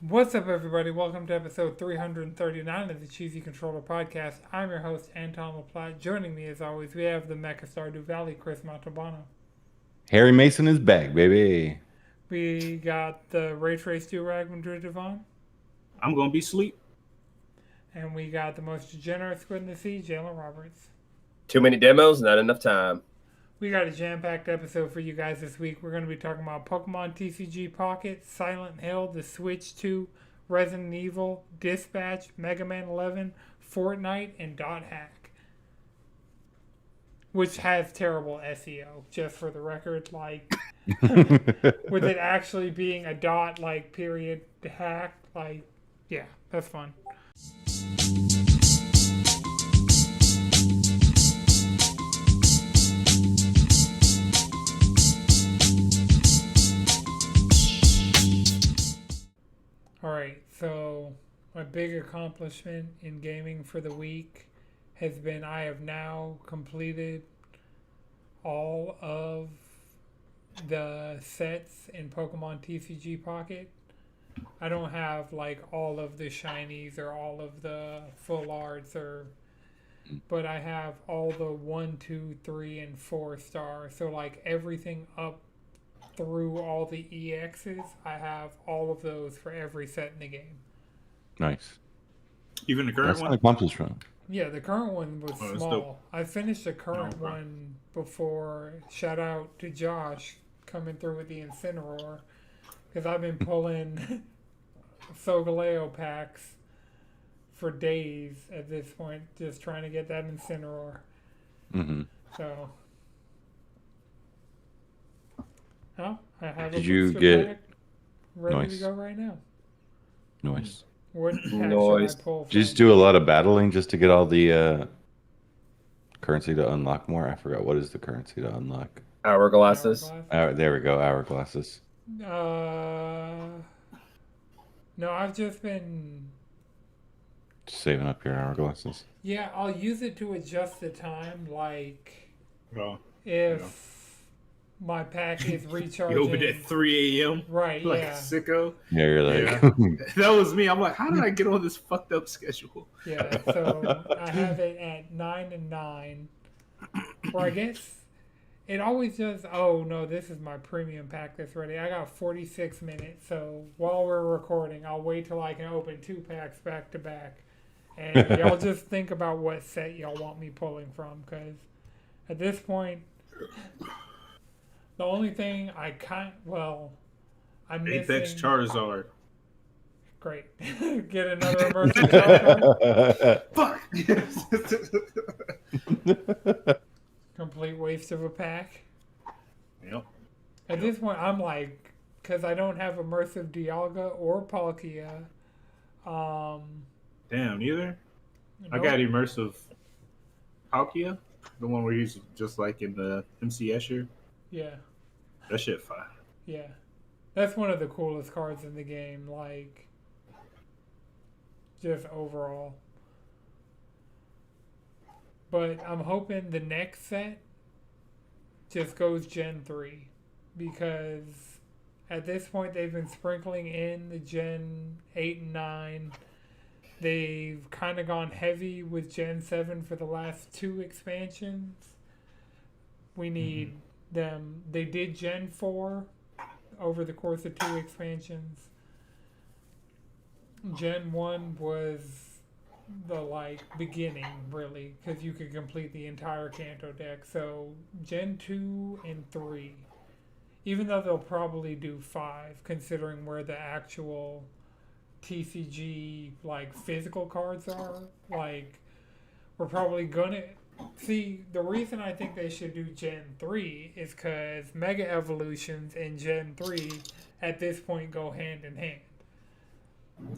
What's up, everybody? Welcome to episode 339 of the Cheesy Controller Podcast. I'm your host, Anton LaPlatte. Joining me, as always, we have the Mecha Stardew Valley, Chris Montalbano. Harry Mason is back, baby. We got the Ray Trace Durag Madrid Devon. I'm gonna be asleep. And we got the most degenerate squid in the sea, Jalen Roberts. Too many demos, not enough time. We got a jam-packed episode for you guys this week. We're going to be talking about Pokémon TCG Pocket, Silent Hill, the Switch 2, Resident Evil, Dispatch, Mega Man 11, Fortnite, and Dot Hack. Which has terrible SEO, just for the record. Like, with it actually being a dot, like, period, hack, like, yeah, that's fun. Alright, so my big accomplishment in gaming for the week has been I have now completed all of the sets in Pokemon TCG Pocket. I don't have like all of the shinies or all of the full arts but I have all the 1, 2, 3, and 4 star. So like everything up through all the EXs, I have all of those for every set in the game. Nice. Even the current That's one. an accomplishment. Yeah, the current one was that's small. dope. I finished the current one before. Shout out to Josh coming through with the Incineroar, because I've been pulling Solgaleo packs for days at this point, just trying to get that Incineroar. Mm-hmm. So, oh, I have Did a you booster get- pack ready Nice. to go right now. Nice. What pack Nice. should I pull? Just from? do a lot of battling just to get all the currency to unlock more. I forgot what is the currency to unlock. Hourglasses. Hourglass? There we go. Hourglasses. No, I've just been. Saving up your hourglasses. Yeah, I'll use it to adjust the time. Like, Oh, if my pack is you recharging. opened at 3 a.m. Right, like a yeah. sicko. Yeah, you're like, Yeah. That was me. I'm like, how did I get on this fucked up schedule? Yeah, so I have it at 9 and 9. Or I guess it always does. Oh, no, this is my premium pack that's ready. I got 46 minutes. So while we're recording, I'll wait till I can open 2 packs back to back. And y'all just think about what set y'all want me pulling from. Because at this point, the only thing I'm missing. Apex Charizard. Great. Get another immersive card. Fuck. Complete waste of a pack. Yep. At this point, I'm like, because I don't have immersive Dialga or Palkia. Damn, neither. I nope. got immersive Palkia, the one where he's just like in the MC Escher. Yeah, That shit fire. yeah. That's one of the coolest cards in the game, like, just overall. But I'm hoping the next set just goes Gen 3. Because at this point, they've been sprinkling in the Gen 8 and 9. They've kind of gone heavy with Gen 7 for the last 2 expansions. We need them. They did Gen 4 over the course of 2 expansions. Gen 1 was the beginning, really, because you could complete the entire Kanto deck. So Gen 2 and 3, even though they'll probably do 5, considering where the actual TCG physical cards are, we're probably gonna see. The reason I think they should do Gen 3 is because Mega Evolutions and Gen 3 at this point go hand in hand.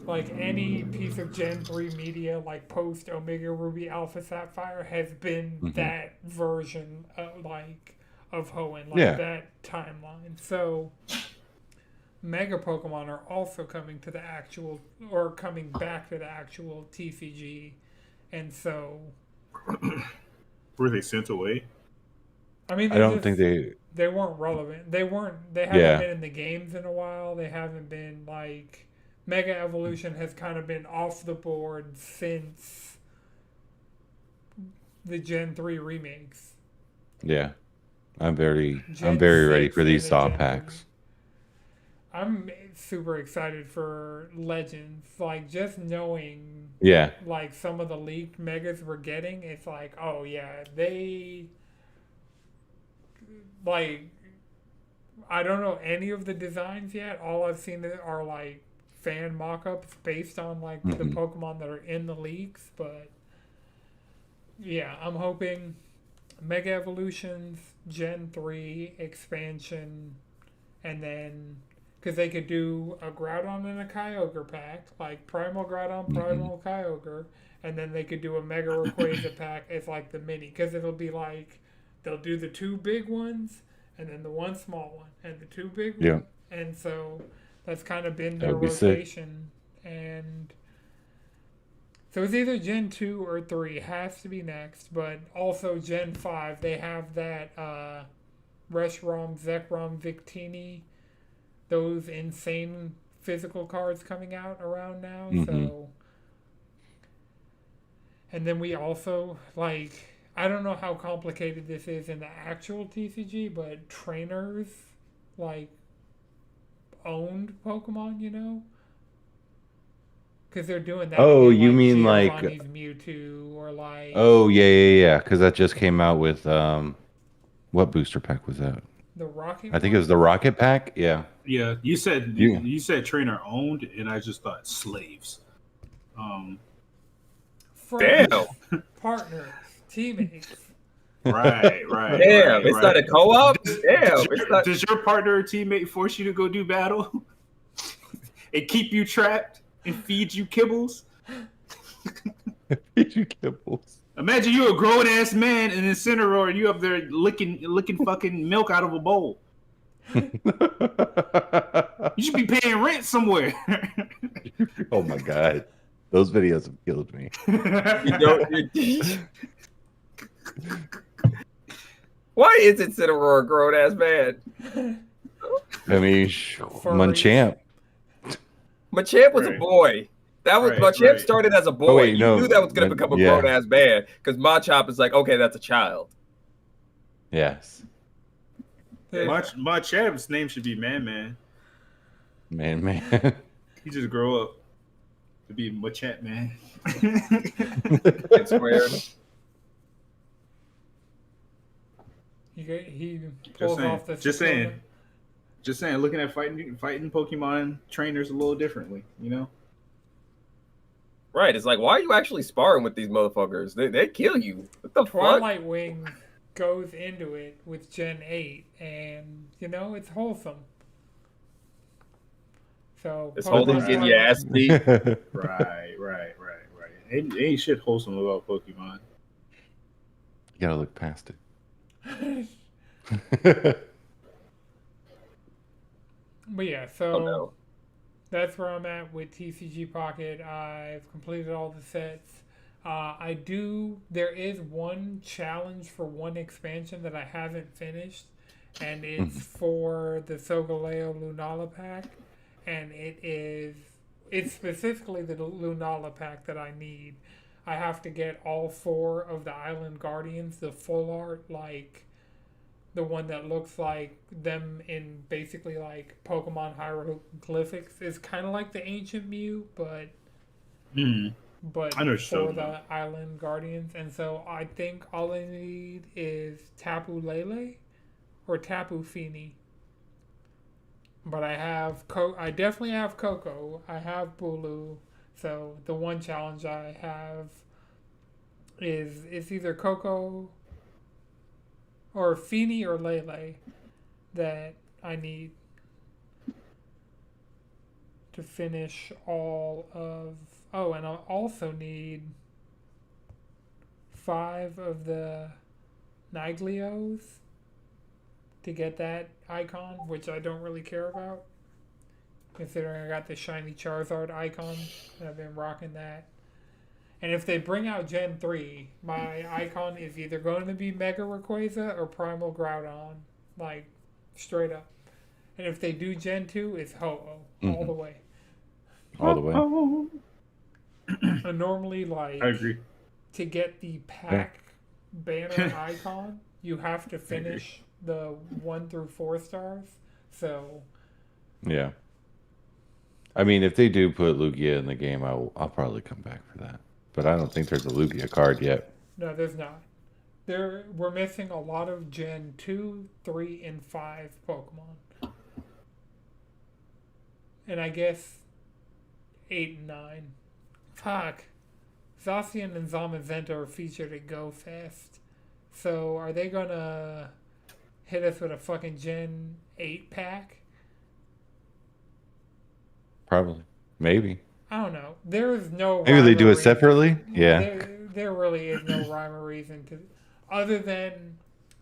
Like any piece of Gen 3 media, like post Omega Ruby Alpha Sapphire, has been that version of Hoenn, that timeline. So Mega Pokemon are also coming to the actual, or coming back to the actual TCG, and so Were they sent away? I mean, I don't think they weren't relevant. They haven't been in the games in a while. They haven't been Mega Evolution has kind of been off the board since the Gen 3 remakes. Yeah. I'm very Gen ready 6 for and these the saw Gen packs. 3. I'm super excited for Legends. Like, just knowing, Yeah. like, some of the leaked megas we're getting, it's like, oh, yeah, they, like, I don't know any of the designs yet. All I've seen are, like, fan mock-ups based on, like, the Mhm. Pokemon that are in the leaks. But, yeah, I'm hoping Mega Evolutions, Gen 3 expansion, and then because they could do a Groudon and a Kyogre pack, like Primal Groudon, Primal Kyogre, and then they could do a Mega Rayquaza pack as like the mini, because it'll be like they'll do the 2 big ones and then the 1 small one and the 2 big Yeah. ones, and so that's kind of been That their would be sick. rotation. And so it's either Gen 2 or 3 has to be next, but also Gen 5 they have that Reshiram, Zekrom, Victini, those insane physical cards coming out around now. So, and then we also, like, I don't know how complicated this is in the actual TCG, but trainers like owned Pokemon, you know, because they're doing that. Oh, again, you like mean like? Giovanni's Mewtwo or like Oh, yeah. Because that just came out with what booster pack was that? the Rocket. I think it was the Rocket Pack. Yeah. Yeah, you said Yeah. you said trainer owned, and I just thought slaves. Friends, Damn. partners, teammates. Right. Damn, it's not a co-op? Damn, it's not. Does your partner or teammate force you to go do battle and keep you trapped and feed you kibbles? Feed you kibbles. Imagine you a grown ass man in Incineroar and you up there licking fucking milk out of a bowl. You should be paying rent somewhere. Oh my god, those videos have killed me. Why is it Cineroar a grown ass man? I mean, Munchamp. Machamp was a boy. That was Machamp started as a boy. Oh, wait, you no, knew that was going to become a grown ass man because Machop is like, okay, that's a child. Yes. Machamp's name should be Man. Man. He just grow up to be Machamp Man. It's weird. He pulls off the. Just saying. Looking at fighting Pokemon trainers a little differently, you know. Right. It's like, why are you actually sparring with these motherfuckers? They kill you. What the Twilight fuck? Wing goes into it with Gen 8, and you know it's wholesome. So It's holding getting your ass beat. Right. Ain't shit wholesome about Pokemon. You gotta look past it. But yeah, so that's where I'm at with TCG Pocket. I've completed all the sets. There is one challenge for one expansion that I haven't finished, and it's for the Solgaleo Lunala pack, and it's specifically the Lunala pack that I need. I have to get all 4 of the Island Guardians, the full art, like the one that looks like them in basically like Pokemon hieroglyphics. It's kind of like the Ancient Mew, but I know for the Island Guardians. And so I think all I need is Tapu Lele or Tapu Fini. But I definitely have Coco. I have Bulu. So the one challenge I have is it's either Coco or Fini or Lele that I need to finish all of. Oh, and I'll also need 5 of the Nightlios to get that icon, which I don't really care about, considering I got the shiny Charizard icon and I've been rocking that. And if they bring out Gen 3, my icon is either going to be Mega Rayquaza or Primal Groudon, like straight up. And if they do Gen 2, it's Ho-Oh all the way. all the way. And normally, like, I agree. to get the pack banner icon, you have to finish the 1 through 4 stars. So, Yeah. I mean, if they do put Lugia in the game, I'll probably come back for that. But I don't think there's a Lugia card yet. no, there's not. We're missing a lot of Gen 2, 3, and 5 Pokemon. And I guess 8 and 9. Fuck. Zacian and Zamazenta are featured at Go Fest. So are they gonna hit us with a fucking Gen 8 pack? Probably. Maybe. I don't know. There is no Maybe they rhyme do or it separately? reason. Yeah. There really is no rhyme or reason to, other than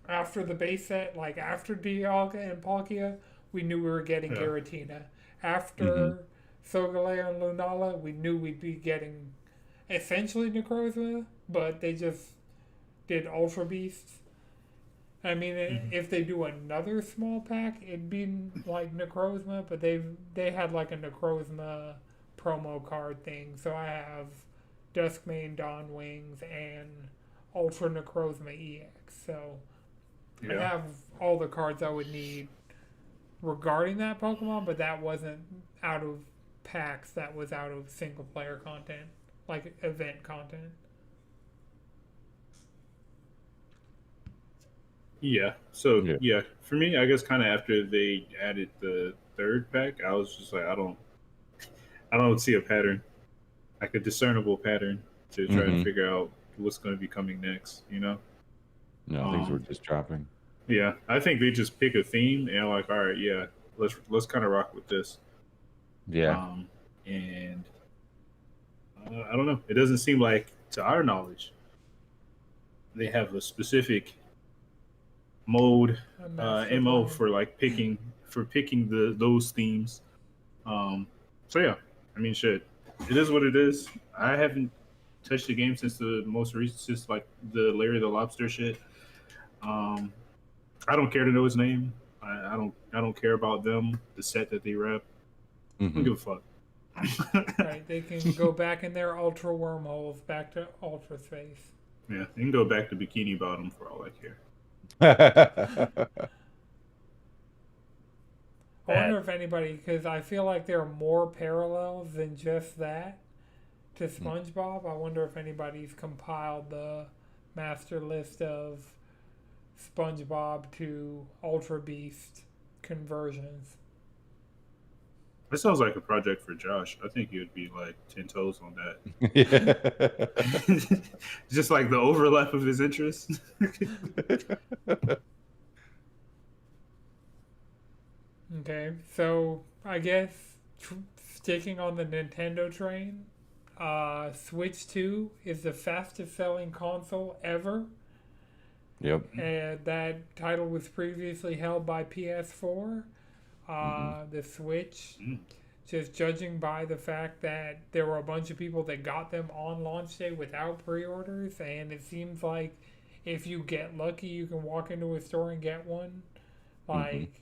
after the base set, like after Dialga and Palkia, we knew we were getting Giratina. After Solgaleo and Lunala, we knew we'd be getting essentially Necrozma, but they just did Ultra Beasts. I mean, if they do another small pack, it'd be like Necrozma, but they had like a Necrozma promo card thing. So I have Duskmane, Dawn Wings, and Ultra Necrozma EX. So I have all the cards I would need regarding that Pokemon, but that wasn't out of packs. That was out of single player content, like event content. Yeah. So Yeah. yeah, for me, I guess kind of after they added the third pack, I was just like, I don't see a pattern, like a discernible pattern to try to figure out what's going to be coming next. You know? No, things were just dropping. Yeah, I think they just pick a theme and like, all right, yeah, let's kind of rock with this. Yeah. And I don't know. It doesn't seem like, to our knowledge, they have a specific mode MO for like picking those themes. So yeah, I mean, shit, it is what it is. I haven't touched the game since the most recent, since like the Larry the Lobster shit. I don't care to know his name. I don't care about them, the set that they rep. I don't give a fuck. Right, they can go back in their ultra wormholes, back to ultra space. Yeah, they can go back to Bikini Bottom for all I care. I wonder if anybody, because I feel like there are more parallels than just that to SpongeBob. I wonder if anybody's compiled the master list of SpongeBob to Ultra Beast conversions. That sounds like a project for Josh. I think he would be like 10 toes on that. Just like the overlap of his interests. Okay, so I guess sticking on the Nintendo train, Switch 2 is the fastest selling console ever. Yep. And that title was previously held by PS4. The Switch, just judging by the fact that there were a bunch of people that got them on launch day without pre-orders, and it seems like if you get lucky, you can walk into a store and get one. Like,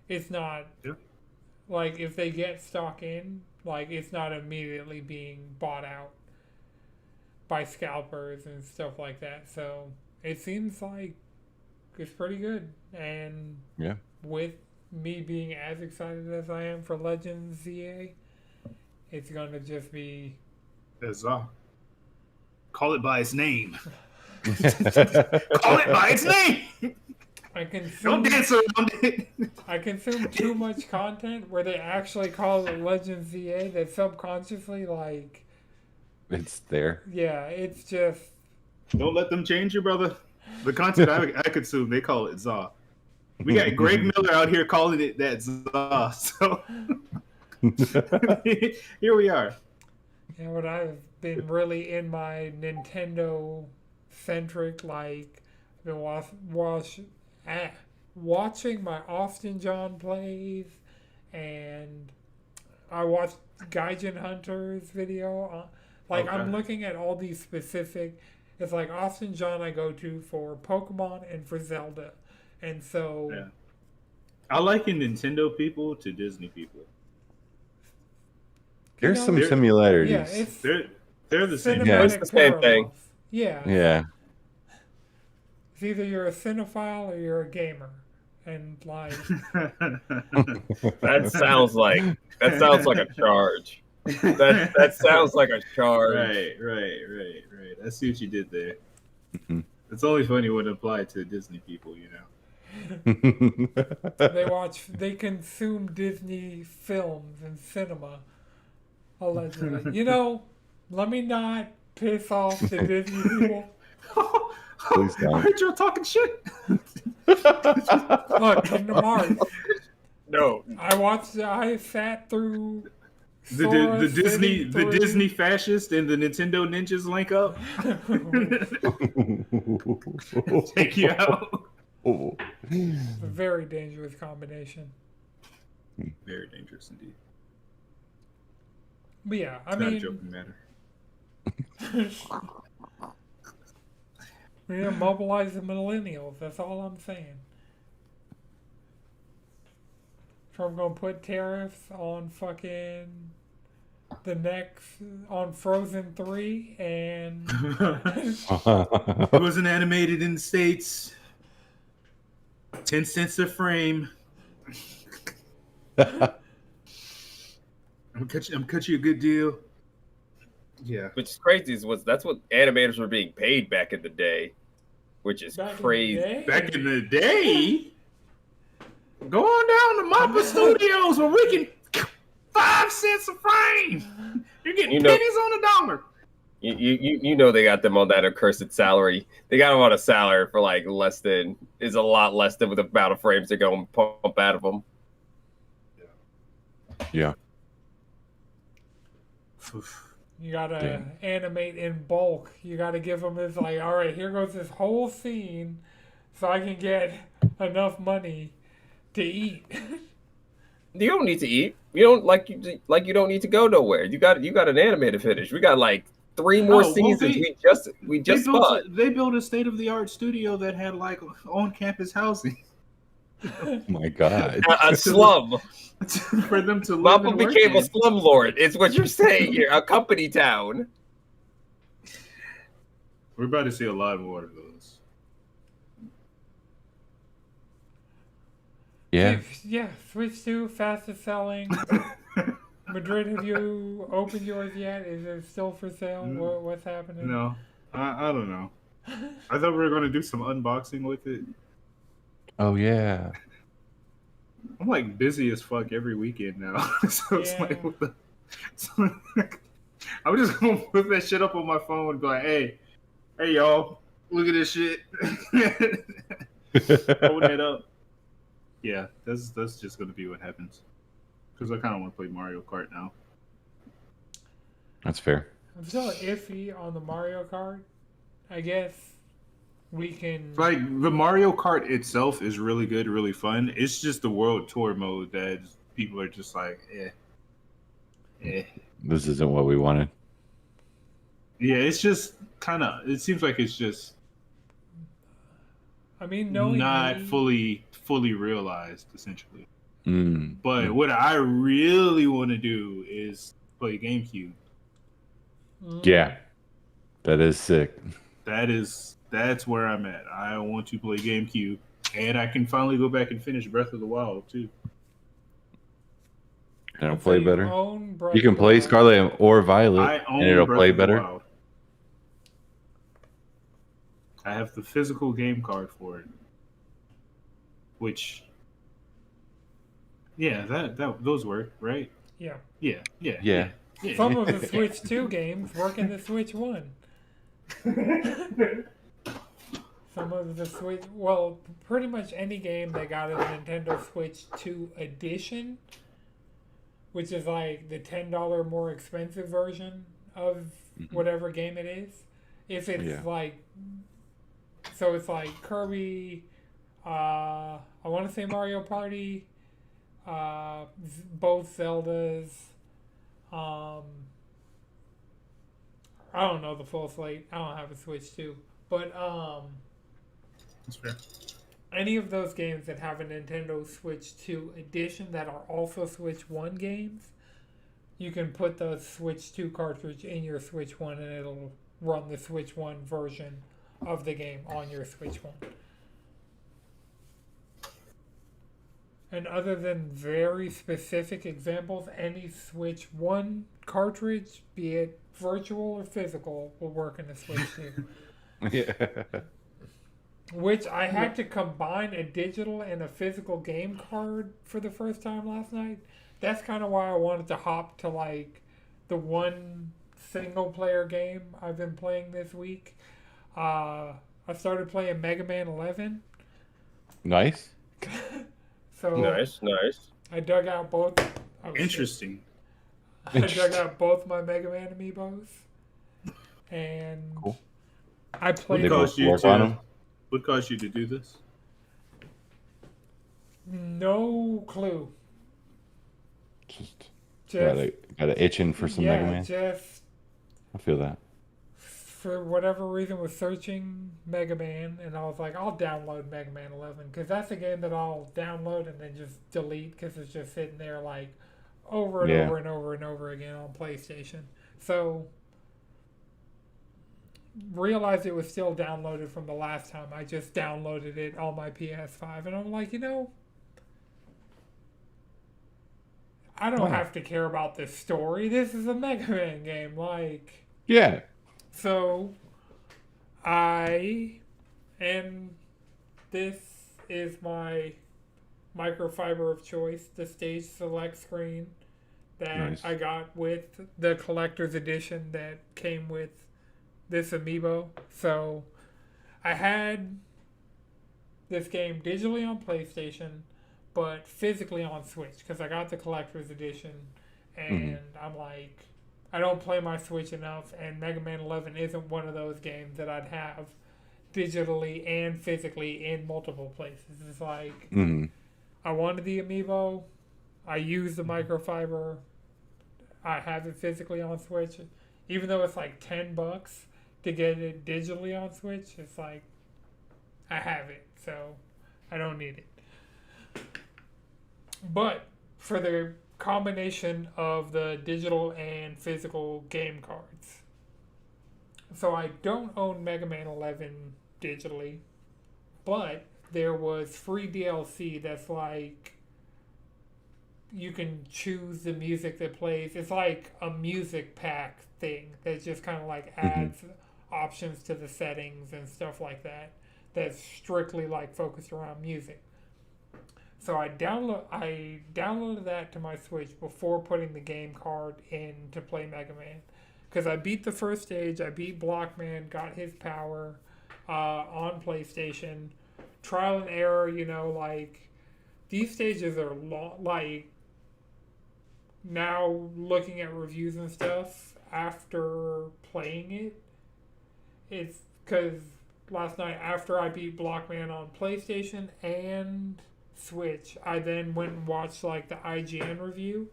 it's not, like, if they get stock in, like, it's not immediately being bought out by scalpers and stuff like that. So it seems like it's pretty good. And with me being as excited as I am for Legends ZA, it's going to just be... Call it by its name. Call it by its name! Don't dance around it. I consume too much content where they actually call it Legends ZA that subconsciously, like... It's there. Yeah, it's just... Don't let them change you, brother. The content I consume, they call it ZA. We got Greg Miller out here calling it that ZA, so... Here we are. Yeah, but I've been really in my Nintendo-centric, like... I've been watching my Austin John plays, and I watched Gaijin Hunter's video. I'm looking at all these specific. It's like Austin John I go to for Pokemon and for Zelda, and so I liken Nintendo people to Disney people. There's some They're- similarities. Yeah, it's They're the same. Yeah. cinematic It's the same thing. parallels. Yeah. Yeah. It's either you're a cinephile or you're a gamer. And like That sounds like a charge. That sounds like a charge. Right. I see what you did there. Mhm. It's only funny when it applied to Disney people, you know. they consume Disney films and cinema, allegedly. You know, let me not piss off the Disney people. Please I don't. heard y'all talking shit. Look, Kingdom Hearts. No, I sat through The Sora Disney sitting through- Disney fascist and the Nintendo ninjas link up. Take you out. Oh. It's a very dangerous combination. Very dangerous indeed. But yeah, I It's not a mean, joking matter. we need to mobilize the millennials. That's all I'm saying. Trump gonna put tariffs on fucking on Frozen 3 and It wasn't animated in the States. 10 cents a frame. I'm cut you a good deal. Yeah. which is crazy that's what animators were being paid back in the day, which is back in the crazy. day, Back in the day, go on down to Mappa Studios where we can 5 cents a frame. You're getting You know- pennies on the dollar. You know they got them on that accursed salary. They got them on a salary for like a lot less than with the amount of frames they're going to pump out of them. Yeah. you gotta Damn. animate in bulk. You gotta give them this like, all right, here goes this whole scene, so I can get enough money to eat. You don't need to eat. You don't you don't need to go nowhere. You got an anime to finish. We got like 3 more Oh, well, seasons. We just saw it. They built a state of the art studio that had like on campus housing Oh my God. A slum. for them to live Mappa and work became a in. slumlord. It's what you're saying here. A company town. We're about to see a lot more of those. Yeah. Yeah, Switch 2, fastest selling. Madrid, have you opened yours yet? Is it still for sale? What's happening? No, I don't know. I thought we were going to do some unboxing with it. Oh yeah. I'm like busy as fuck every weekend now, so it's Yeah. like, what the? So, I'm just gonna put that shit up on my phone and be like, hey y'all, look at this shit. Open it up. Yeah, that's just gonna be what happens. Because I kind of want to play Mario Kart now. That's fair. I'm still iffy on the Mario Kart. I guess we can. Like the Mario Kart itself is really good, really fun. It's just the World Tour mode that people are just like, eh. This isn't what we wanted. Yeah, it's just kind of. It seems like it's just I mean, knowing not me, fully realized, essentially. Mm. But what I really want to do is play GameCube. Yeah. That is sick. That's where I'm at. I want to play GameCube, and I can finally go back and finish Breath of the Wild too. And it'll so play you better. own Breath You can of the play Wild. Scarlet or Violet, I own and it'll Breath play of the better. Wild. I have the physical game card for it, which, yeah, that those work, right? Yeah. Yeah. Yeah. Some of the Switch 2 games work in the Switch 1. Some of the Switch, well, pretty much any game that got a Nintendo Switch 2 edition, which is like the $10 more expensive version of whatever game it is. If it's Yeah. like, so it's like Kirby, I want to say Mario Party, both Zeldas, I don't know the full slate. I don't have a Switch 2. But That's fair. any of those games that have a Nintendo Switch 2 edition that are also Switch 1 games you can put the Switch 2 cartridge in your Switch 1 and it'll run the Switch 1 version of the game on your Switch 1. And other than very specific examples, any Switch 1 cartridge, be it virtual or physical, will work in the Switch 2. Yeah. Which I had to combine a digital and a physical game card for the first time last night. That's kind of why I wanted to hop to like the one single player game I've been playing this week. I started playing Mega Man 11. Nice. So Nice. I dug out both. Oh, Interesting. I dug out both my Mega Man amiibos, and Cool. I played. They both you work to- on them? What caused you to do this? No clue. Just Just got a itching for some Mega Man. just I feel that. for whatever reason was searching Mega Man, and I was like, I'll download Mega Man 11 because that's a game that I'll download and then just delete because it's just sitting there like over and Yeah. over and over and over again on PlayStation. So realized it was still downloaded from the last time. I just downloaded it on my PS5, and I'm like, I don't have to care about this story. This is a Mega Man game, like. Yeah. So, this is my microfiber of choice, the Stage Select screen that Nice. I got with the collector's edition that came with this amiibo. So, I had this game digitally on PlayStation, but physically on Switch because I got the collector's edition, and I'm like, I don't play my Switch enough, and Mega Man 11 isn't one of those games that I'd have digitally and physically in multiple places. It's like, I wanted the amiibo, I use the microfiber, I have it physically on Switch, even though it's like $10 to get it digitally on Switch. It's like, I have it, so I don't need it. But for the combination of the digital and physical game cards. So I don't own Mega Man 11 digitally, but there was free DLC that's like you can choose the music that plays. It's like a music pack thing that just kind of like adds options to the settings and stuff like that. That's strictly like focused around music. So I downloaded that to my Switch before putting the game card in to play Mega Man. Because I beat the first stage, I beat Blockman, got his power on PlayStation. Trial and error, like, these stages are long, like, now looking at reviews and stuff after playing it, it's because last night after I beat Blockman on PlayStation and Switch, I then went and watched like the IGN review,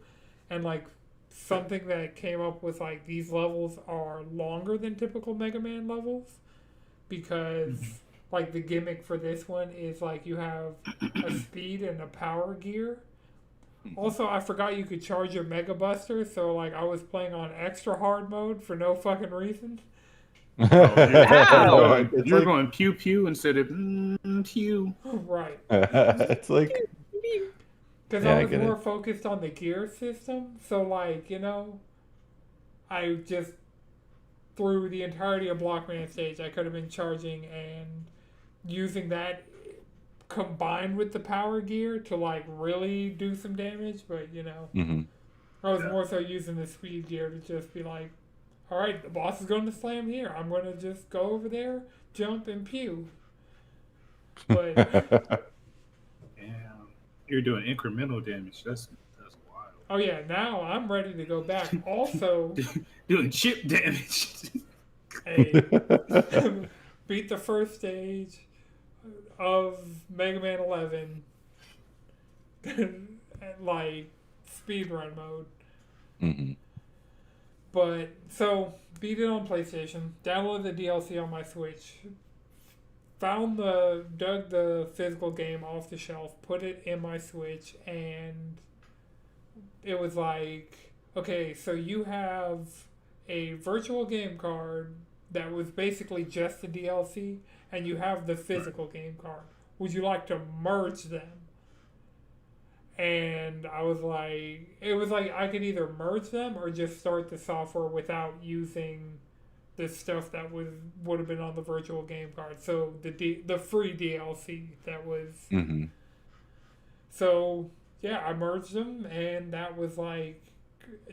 and like something that came up with like these levels are longer than typical Mega Man levels because like the gimmick for this one is like you have a speed and a power gear. Also, I forgot you could charge your Mega Buster, so like I was playing on extra hard mode for no fucking reason. How? You're going pew pew instead of pew. Right. It's like Because Yeah, I I was get more it. focused on the gear system. So, like, I just, through the entirety of Blockman stage, I could have been charging and using that combined with the power gear to, like, really do some damage. But, I was more so using the speed gear to just be like, all right, the boss is going to slam here. I'm going to just go over there, jump, and pew. But Yeah, you're doing incremental damage. That's wild. oh yeah, now I'm ready to go back. Also, Doing chip damage. hey, beat the first stage of Mega Man 11 at like speedrun mode. But so beat it on PlayStation, downloaded the DLC on my Switch, dug the physical game off the shelf, put it in my Switch, and it was like okay, so you have a virtual game card that was basically just the DLC, and you have the physical game card. Would you like to merge them? And I was like, it was like I could either merge them or just start the software without using the stuff that would have been on the virtual game card. So the free DLC that was. Mm-hmm. So yeah, I merged them, and that was like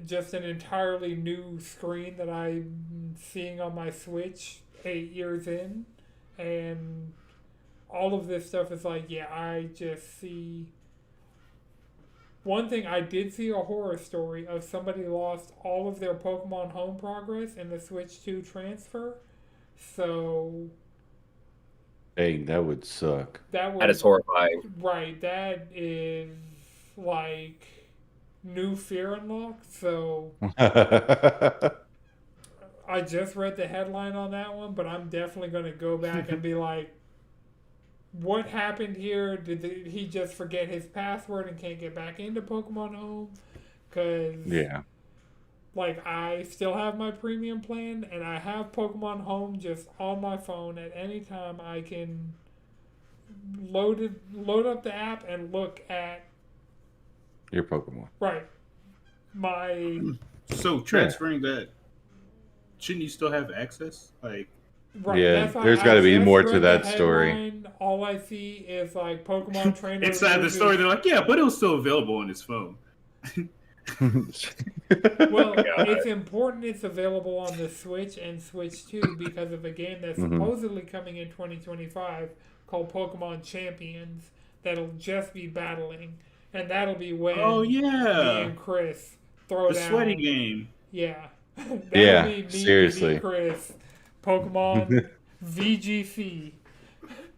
just an entirely new screen that I'm seeing on my Switch 8 years in, and all of this stuff is like, yeah, I just see. One thing, I did see a horror story of somebody lost all of their Pokemon Home progress in the Switch 2 transfer. So Dang, that would suck. That is horrifying. right. That is like new fear unlocked. So I just read the headline on that one, but I'm definitely going to go back and be like, what happened here? Did he just forget his password and can't get back into Pokemon Home? Because Yeah. like, I still have my premium plan, and I have Pokemon Home just on my phone. At any time, I can load up the app and look at Your Pokemon. right my So transferring that, shouldn't you still have access? Like, right. Yeah, That's why there's I gotta be just more to read that the story. headline. All I see is like Pokemon Trainer. inside the loses- story, they're like, yeah, but it was still available on his phone. Well, God. it's important it's available on the Switch and Switch 2 because of a game that's Mhm. supposedly coming in 2025 called Pokemon Champions that'll just be battling. And that'll be when Oh me yeah, and Chris throw the down. sweaty game. Yeah. That'll Yeah, be me, seriously. me, Chris. Pokemon VGC.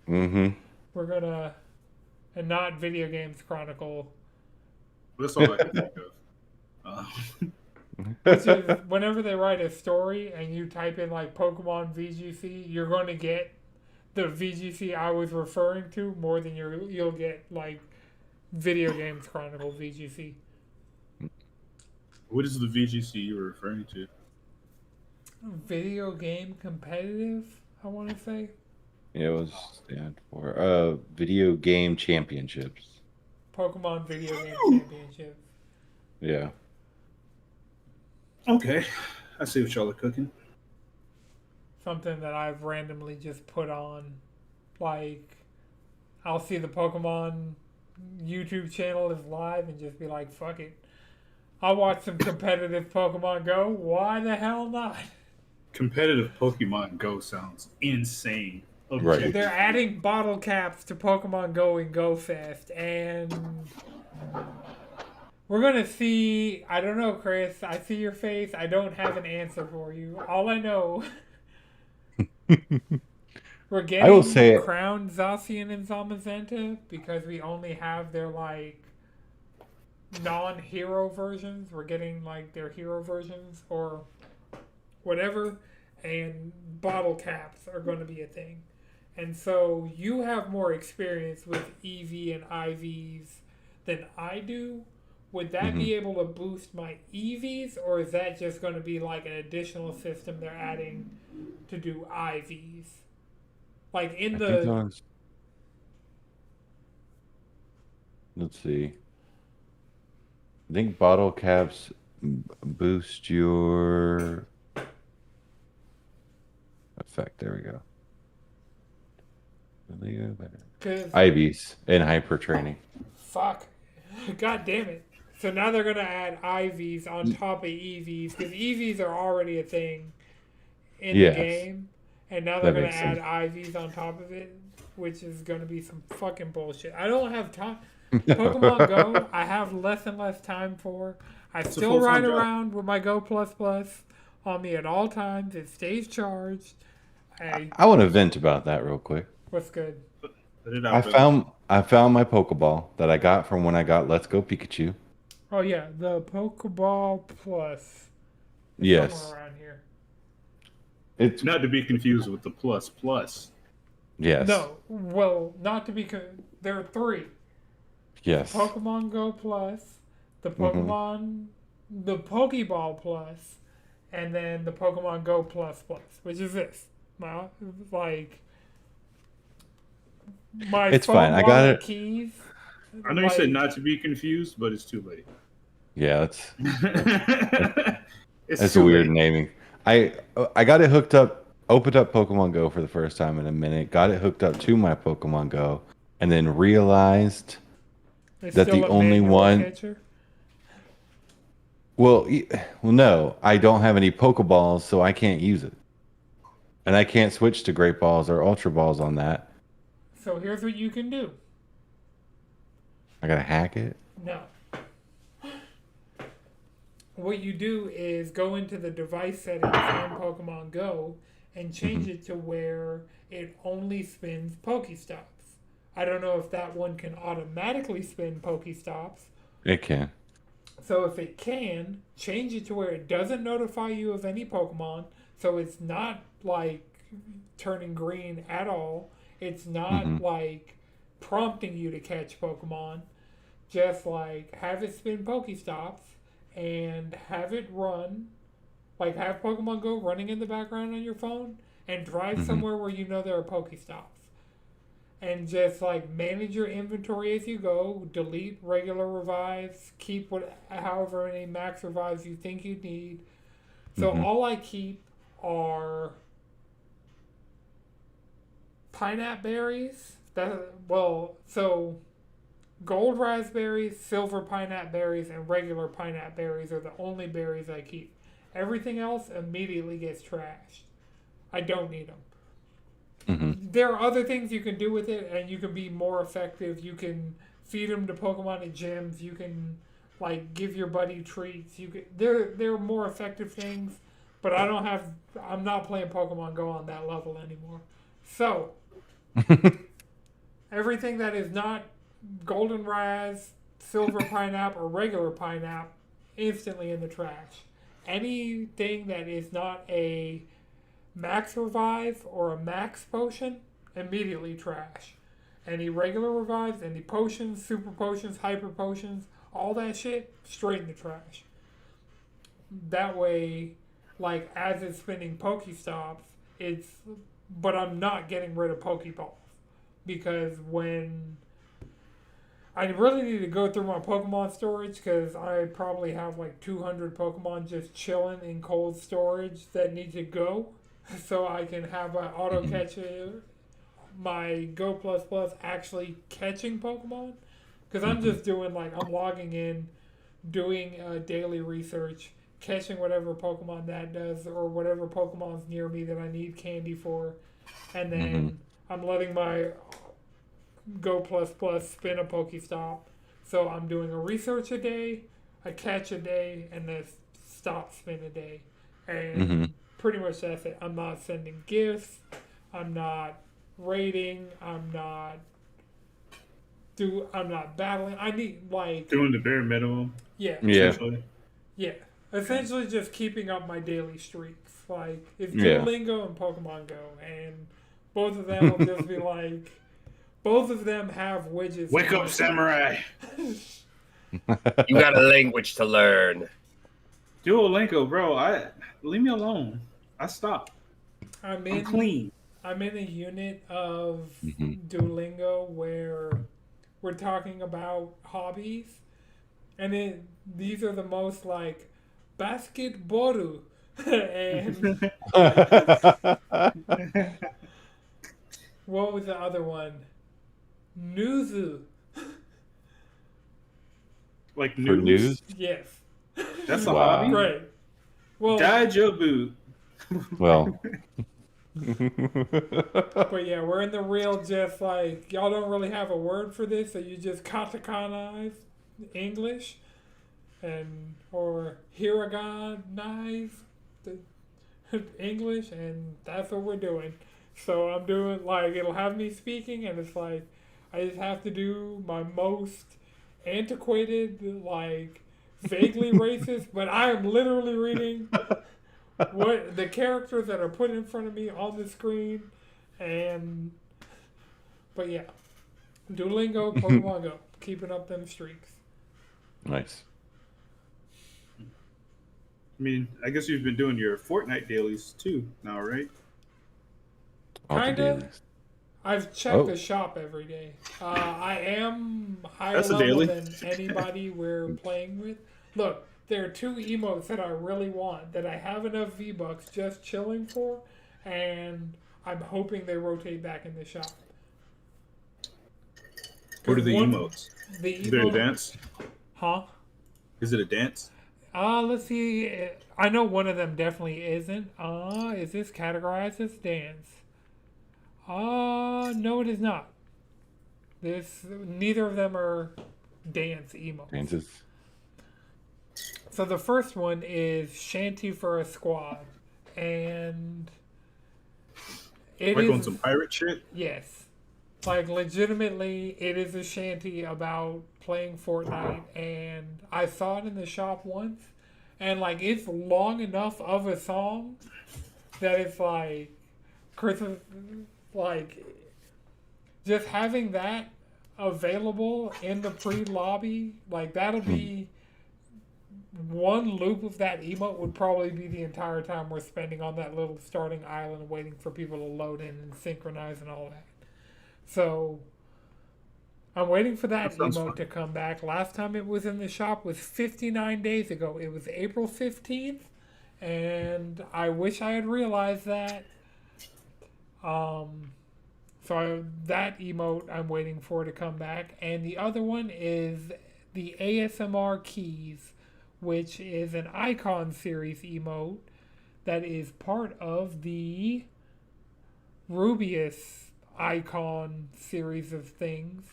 Mm-hmm. We're gonna... And not Video Games Chronicle. That's all I can think of. Which is, whenever they write a story and you type in like Pokemon VGC, you're going to get the VGC I was referring to more than you'll get like Video Games Chronicle VGC. What is the VGC you were referring to? Video game competitive, I want to say. It was stand for Video Game Championships. Pokemon Video Game Championship. Yeah. Okay, I see what y'all are cooking. Something that I've randomly just put on. Like, I'll see the Pokemon YouTube channel is live and just be like, fuck it. I'll watch some competitive Pokemon Go. Why the hell not? Competitive Pokemon Go sounds insane. Right. They're adding bottle caps to Pokemon Go and Go Fest, and we're gonna see. I don't know, Chris. I see your face. I don't have an answer for you. All I know, we're getting I will say it. Crown, Zacian, and Zamazenta because we only have their like non-hero versions. We're getting like their hero versions or whatever, and bottle caps are going to be a thing. And so you have more experience with EV and IVs than I do. Would that be able to boost my EVs, or is that just going to be like an additional system they're adding to do IVs? Like in Let's see. I think bottle caps boost your effect. There we go. 'cause IVs and hyper training. fuck, god damn it. So now they're going to add IVs on top of EVs because EVs are already a thing in Yes. the game. And now they're That going to makes add sense. IVs on top of it, which is going to be some fucking bullshit. I don't have time. Pokemon Go, I have less and less time for. I a still full-time ride job. around with my Go Plus Plus on me at all times. It stays charged. I want to vent about that real quick. What's good? Put it out I there. found my Pokeball that I got from when I got Let's Go Pikachu. Oh yeah, the Pokeball Plus. It's Yes. somewhere around here. It's Not to be confused with the Plus Plus. yes. No, well, not to be. There are three. Yes. Pokemon Go Plus, the Pokemon the Pokeball Plus, and then the Pokemon Go Plus, which is this. My It's phone fine. I got wallet, it. keys. I know you said not to be confused, but it's too late. Yeah, that's too a weird late. naming. I got it hooked up, opened up Pokemon Go for the first time in a minute, got it hooked up to my Pokemon Go, and then realized It's that still the a only manual one. catcher. Well, no, I don't have any Pokeballs, so I can't use it, and I can't switch to Great Balls or Ultra Balls on that. So here's what you can do. I gotta hack it. No. What you do is go into the device settings on Pokemon Go and change it to where it only spins Pokestops. I don't know if that one can automatically spin Pokestops. It can. So if it can, change it to where it doesn't notify you of any Pokemon. So it's not like turning green at all. It's not like prompting you to catch Pokemon. Just like have it spin Pokestops and have it run. Like have Pokemon Go running in the background on your phone and drive somewhere where you know there are Pokestops. And just like manage your inventory as you go, delete regular revives, keep however many max revives you think you need. So all I keep are pineapple berries. So gold raspberries, silver pineapple berries, and regular pineapple berries are the only berries I keep. Everything else immediately gets trashed. I don't need them. There are other things you can do with it, and you can be more effective. You can feed them to Pokemon at gyms. You can like give your buddy treats. There are more effective things, but I'm not playing Pokemon Go on that level anymore. So everything that is not golden raz, silver pineapple, or regular pineapple, instantly in the trash. Anything that is not a max revive or a max potion, immediately trash. Any regular revives, any potions, super potions, hyper potions, all that shit, straight in the trash. That way, like as it's spinning Pokestops, but I'm not getting rid of Pokeballs. Because when I really need to go through my Pokemon storage because I probably have like 200 Pokemon just chilling in cold storage that need to go. So I can have my auto catcher, my Go Plus Plus actually catching Pokemon. Because I'm just doing I'm logging in, doing daily research, catching whatever Pokemon that does or whatever Pokemon's near me that I need candy for. And then I'm letting my Go Plus Plus spin a Pokestop. So I'm doing a research a day, a catch a day, and a stop spin a day. And pretty much that's it. I'm not sending gifts. I'm not raiding. I'm not battling. I need doing the bare minimum. Yeah. Essentially. Yeah. Essentially just keeping up my daily streaks. It's Duolingo and Pokemon Go, and both of them will just be both of them have widgets. Wake up, samurai! You got a language to learn. Duolingo, bro. Leave me alone. I stopped. I'm clean. I'm in a unit of Duolingo where we're talking about hobbies, and these are the most basketball and what was the other one? Nuzu. Like news? For news? Yes. That's a hobby? Right. Well, Died your boot. Well. But yeah, we're in the real just y'all don't really have a word for this, so you just katakanize English or hiraganize English, and that's what we're doing. So I'm doing it'll have me speaking, and it's I just have to do my most antiquated, vaguely racist, but I am literally reading what the characters that are put in front of me on the screen, but yeah, Duolingo, Pokemon Go, keeping up them streaks. Nice. I mean, I guess you've been doing your Fortnite dailies too now, right? All the Kinda. dailies. I've checked the shop every day. I am higher That's a level daily. than anybody we're playing with. Look, there are 2 emotes that I really want that I have enough V-Bucks just chilling for, and I'm hoping they rotate back in the shop. What are the One- emotes? The Is there a emote, dance? huh? Is it a dance? Let's see. I know one of them definitely isn't. Is this categorized as dance? No, it is not. Neither of them are dance emotes. Dances. So the first one is Shanty for a Squad, and it Like is on some pirate shit? yes, like legitimately, it is a shanty about playing Fortnite, and I saw it in the shop once, and like it's long enough of a song that it's like Christmas, like just having that available in the pre-lobby, like that'll be one loop of that emote would probably be the entire time we're spending on that little starting island waiting for people to load in and synchronize and all that. So I'm waiting for that sounds emote fun. to come back. Last time it was in the shop was 59 days ago. It was April 15th, and I wish I had realized that. That emote I'm waiting for to come back, and the other one is the ASMR keys, which is an icon series emote that is part of the Rubius icon series of things,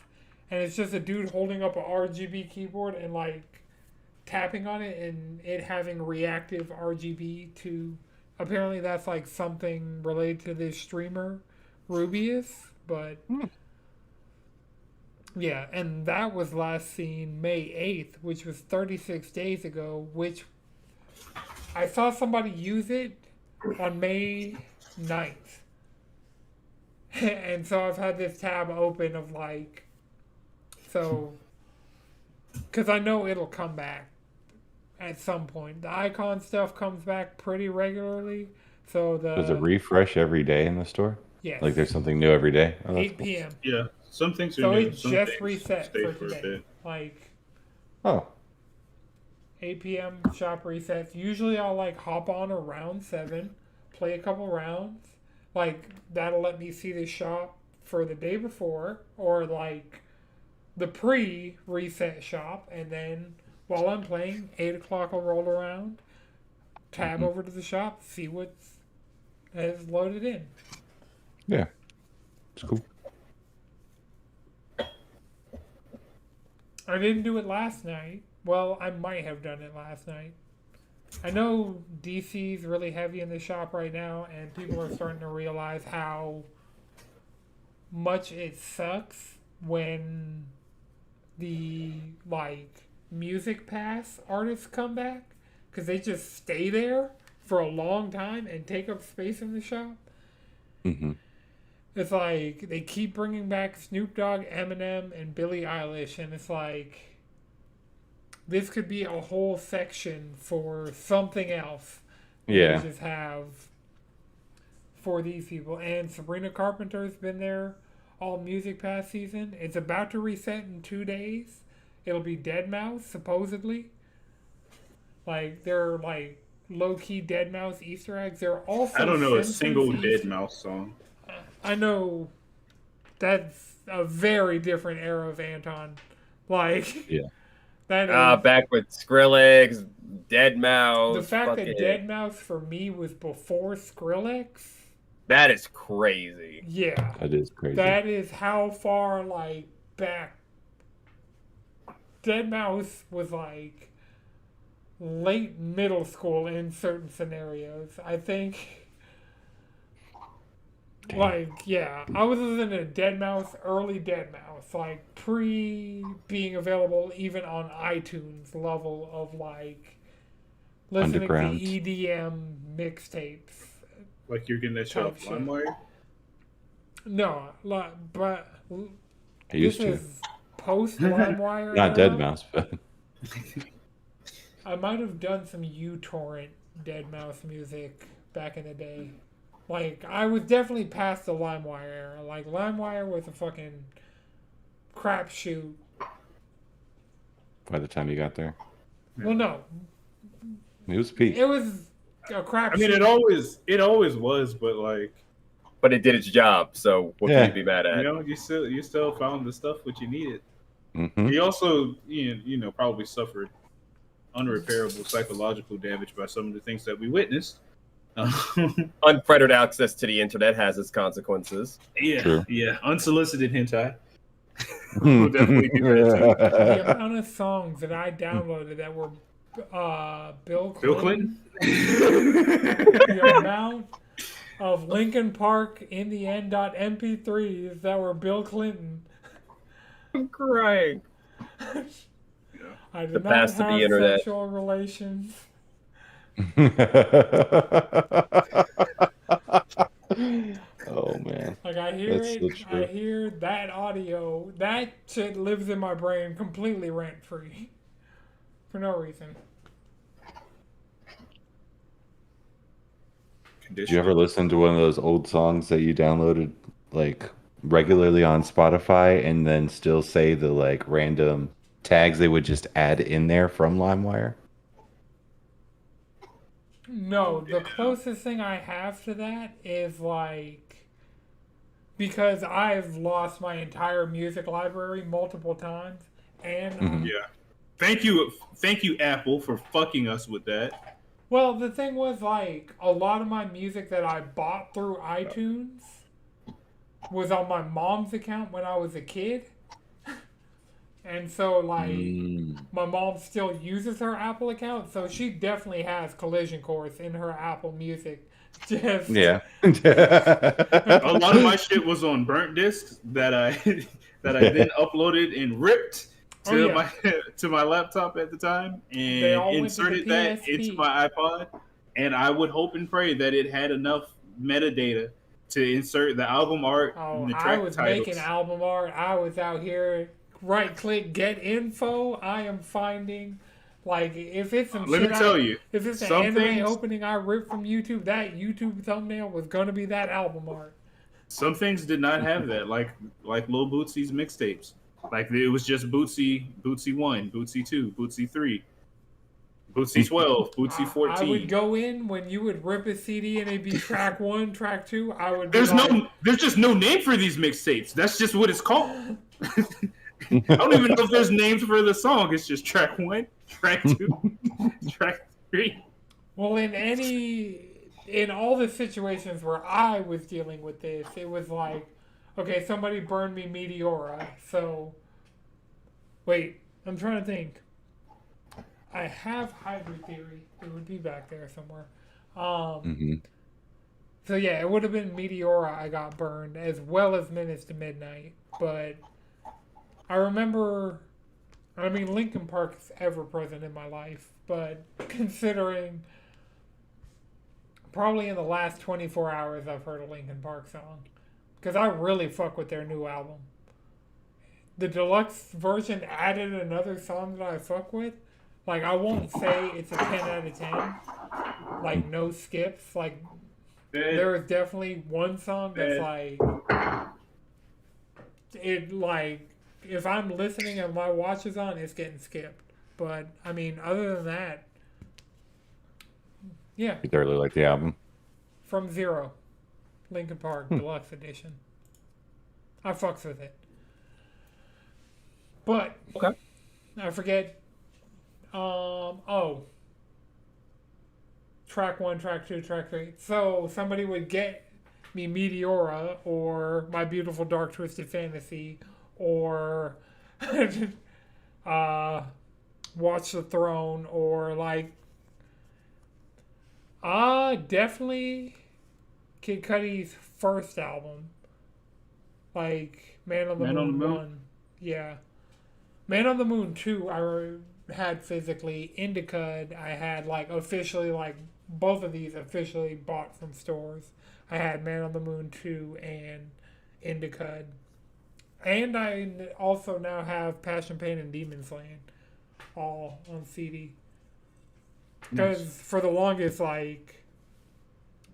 and it's just a dude holding up a RGB keyboard and like tapping on it and it having reactive RGB to. Apparently that's like something related to this streamer Rubius, but yeah, and that was last seen May 8th, which was 36 days ago, which I saw somebody use it on May 9th. And so I've had this tab open of like, so, because I know it'll come back at some point. The icon stuff comes back pretty regularly. So Does it refresh every day in the store? Yes. Like there's something new every day? Oh, that's 8 p.m. Yeah. Some things are So new. it Some just things reset stay for for a today. bit. Like cool. 8 p.m. shop resets. Usually I'll like hop on around 7, play a couple rounds. Like that'll let me see the shop for the day before, or like the pre-reset shop, and then while I'm playing, 8 o'clock will roll around, tab over to the shop, see what's has loaded in. Yeah. It's cool. I didn't do it last night. Well, I might have done it last night. I know DC's really heavy in the shop right now, and people are starting to realize how much it sucks when the like music pass artists come back, because they just stay there for a long time and take up space in the shop. Mm-hmm. It's like they keep bringing back Snoop Dogg, Eminem, and Billie Eilish, and it's like this could be a whole section for something else. Yeah. We just have for these people. And Sabrina Carpenter's been there all music pass season. It's about to reset in 2 days. It'll be Deadmau5 supposedly. Like they're like low key Deadmau5 Easter eggs. They're also I don't know a Simpsons single Easter- Deadmau5 song. I know that's a very different era of Anton. Like, Yeah. that is Back with Skrillex, Deadmau5. the fact fucking- that Deadmau5 for me was before Skrillex. That is crazy. Yeah, That is crazy. that is how far like back. Deadmau5 was like late middle school in certain scenarios. I think. Damn. Like, yeah, I was listening to Deadmau5, early Deadmau5, like pre being available even on iTunes level of like listening Underground. to EDM mixtapes. Like you're getting that shit off Type shit. LimeWire? No, like, but I used this to. is post LimeWire. Not era. Deadmau5, but I might have done some uTorrent Dead music back in the day. Like, I was definitely past the LimeWire era. Like, LimeWire was a fucking crapshoot. By the time you got there, Well, no. it was peak. It was a crapshoot. I mean, it always was, but like, But it did its job, so what can you be mad at? you know, you still found the stuff what you needed. Mm-hmm. You also, you know, probably suffered unrepairable psychological damage by some of the things that we witnessed. Unfettered access to the internet has its consequences. Yeah, True. yeah. Unsolicited hentai. We'll definitely do that too. The amount of songs that I downloaded that were Bill Clinton. The amount of Linkin Park in the end .mp3s that were Bill Clinton. I'm crying. I did The not past of have the internet. sexual relations. Oh man. Like, I hear That's it, so true. I hear that audio, that shit lives in my brain completely rent-free. For no reason. Did you ever listen to one of those old songs that you downloaded like regularly on Spotify and then still say the like random tags they would just add in there from LimeWire? No, the closest thing I have to that is like, because I've lost my entire music library multiple times, and Yeah. Thank you, Apple, for fucking us with that. well, the thing was like a lot of my music that I bought through iTunes was on my mom's account when I was a kid. And so, like, my mom still uses her Apple account, so she definitely has Collision Course in her Apple Music. Just Yeah. A lot of my shit was on burnt discs that I then uploaded and ripped to my laptop at the time They all and went to the inserted that PSP. into my iPod. And I would hope and pray that it had enough metadata to insert the album art Oh, and the I track was titles. making album art. I was out here right-click, get info. I am finding, like, if it's some Let shit me tell you, if it's an some anime things- opening I ripped from YouTube, that YouTube thumbnail was gonna be that album art. Some things did not have that, like Lil Bootsy's mixtapes. Like it was just Bootsy 1, Bootsy 2, Bootsy 3, Bootsy 12, Bootsy 14. I would go in when you would rip a CD and it'd be track 1, track 2. I would. There's just no name for these mixtapes. That's just what it's called. I don't even know if there's names for the song. It's just track 1, track 2, track 3. Well, in all the situations where I was dealing with this, it was like, okay, somebody burned me Meteora, so wait, I'm trying to think. I have Hybrid Theory. It would be back there somewhere. So yeah, it would have been Meteora I got burned, as well as Minutes to Midnight. But I remember, I mean, Linkin Park is ever present in my life, but considering probably in the last 24 hours I've heard a Linkin Park song. Because I really fuck with their new album. The deluxe version added another song that I fuck with. Like, I won't say it's a 10 out of 10. Like, no skips. Like, there is definitely one song that's like, if I'm listening and my watch is on, it's getting skipped. But, I mean, other than that, yeah. You thoroughly like the album. From Zero. Linkin Park Deluxe Edition. I fucks with it. But, Okay. I forget. Track 1, track 2, track 3. So somebody would get me Meteora or My Beautiful Dark Twisted Fantasy or Watch the Throne or like definitely Kid Cudi's first album. Like Man on the Moon 1. Yeah. Man on the Moon 2 I had physically. Indica I had like officially, like both of these officially bought from stores. I had Man on the Moon 2 and Indica. And I also now have Passion Pain and Demon Slaying all on CD. Because Nice. for the longest, like,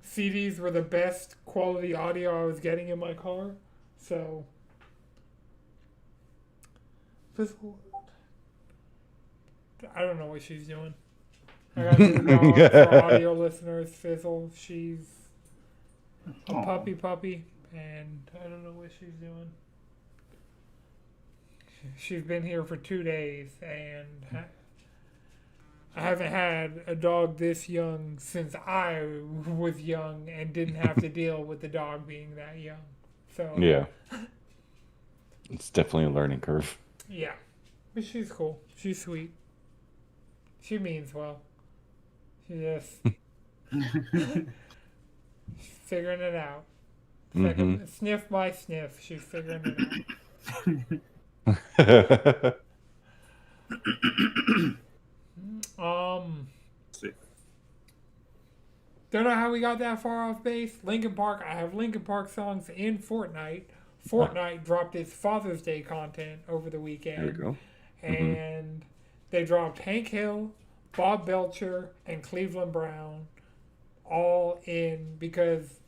CDs were the best quality audio I was getting in my car. So, Fizzle, I don't know what she's doing. I got a new dog for audio listeners, Fizzle. She's a Aw. puppy, and I don't know what she's doing. She's been here for 2 days, and I haven't had a dog this young since I was young and didn't have to deal with the dog being that young. So Yeah. It's definitely a learning curve. yeah, but she's cool. She's sweet. She means well. She just she's figuring it out. Second, sniff by sniff, she's figuring it out. See. Don't know how we got that far off base. Linkin Park. I have Linkin Park songs in Fortnite. Fortnite dropped its Father's Day content over the weekend. There you go. And they dropped Hank Hill, Bob Belcher, and Cleveland Brown all in because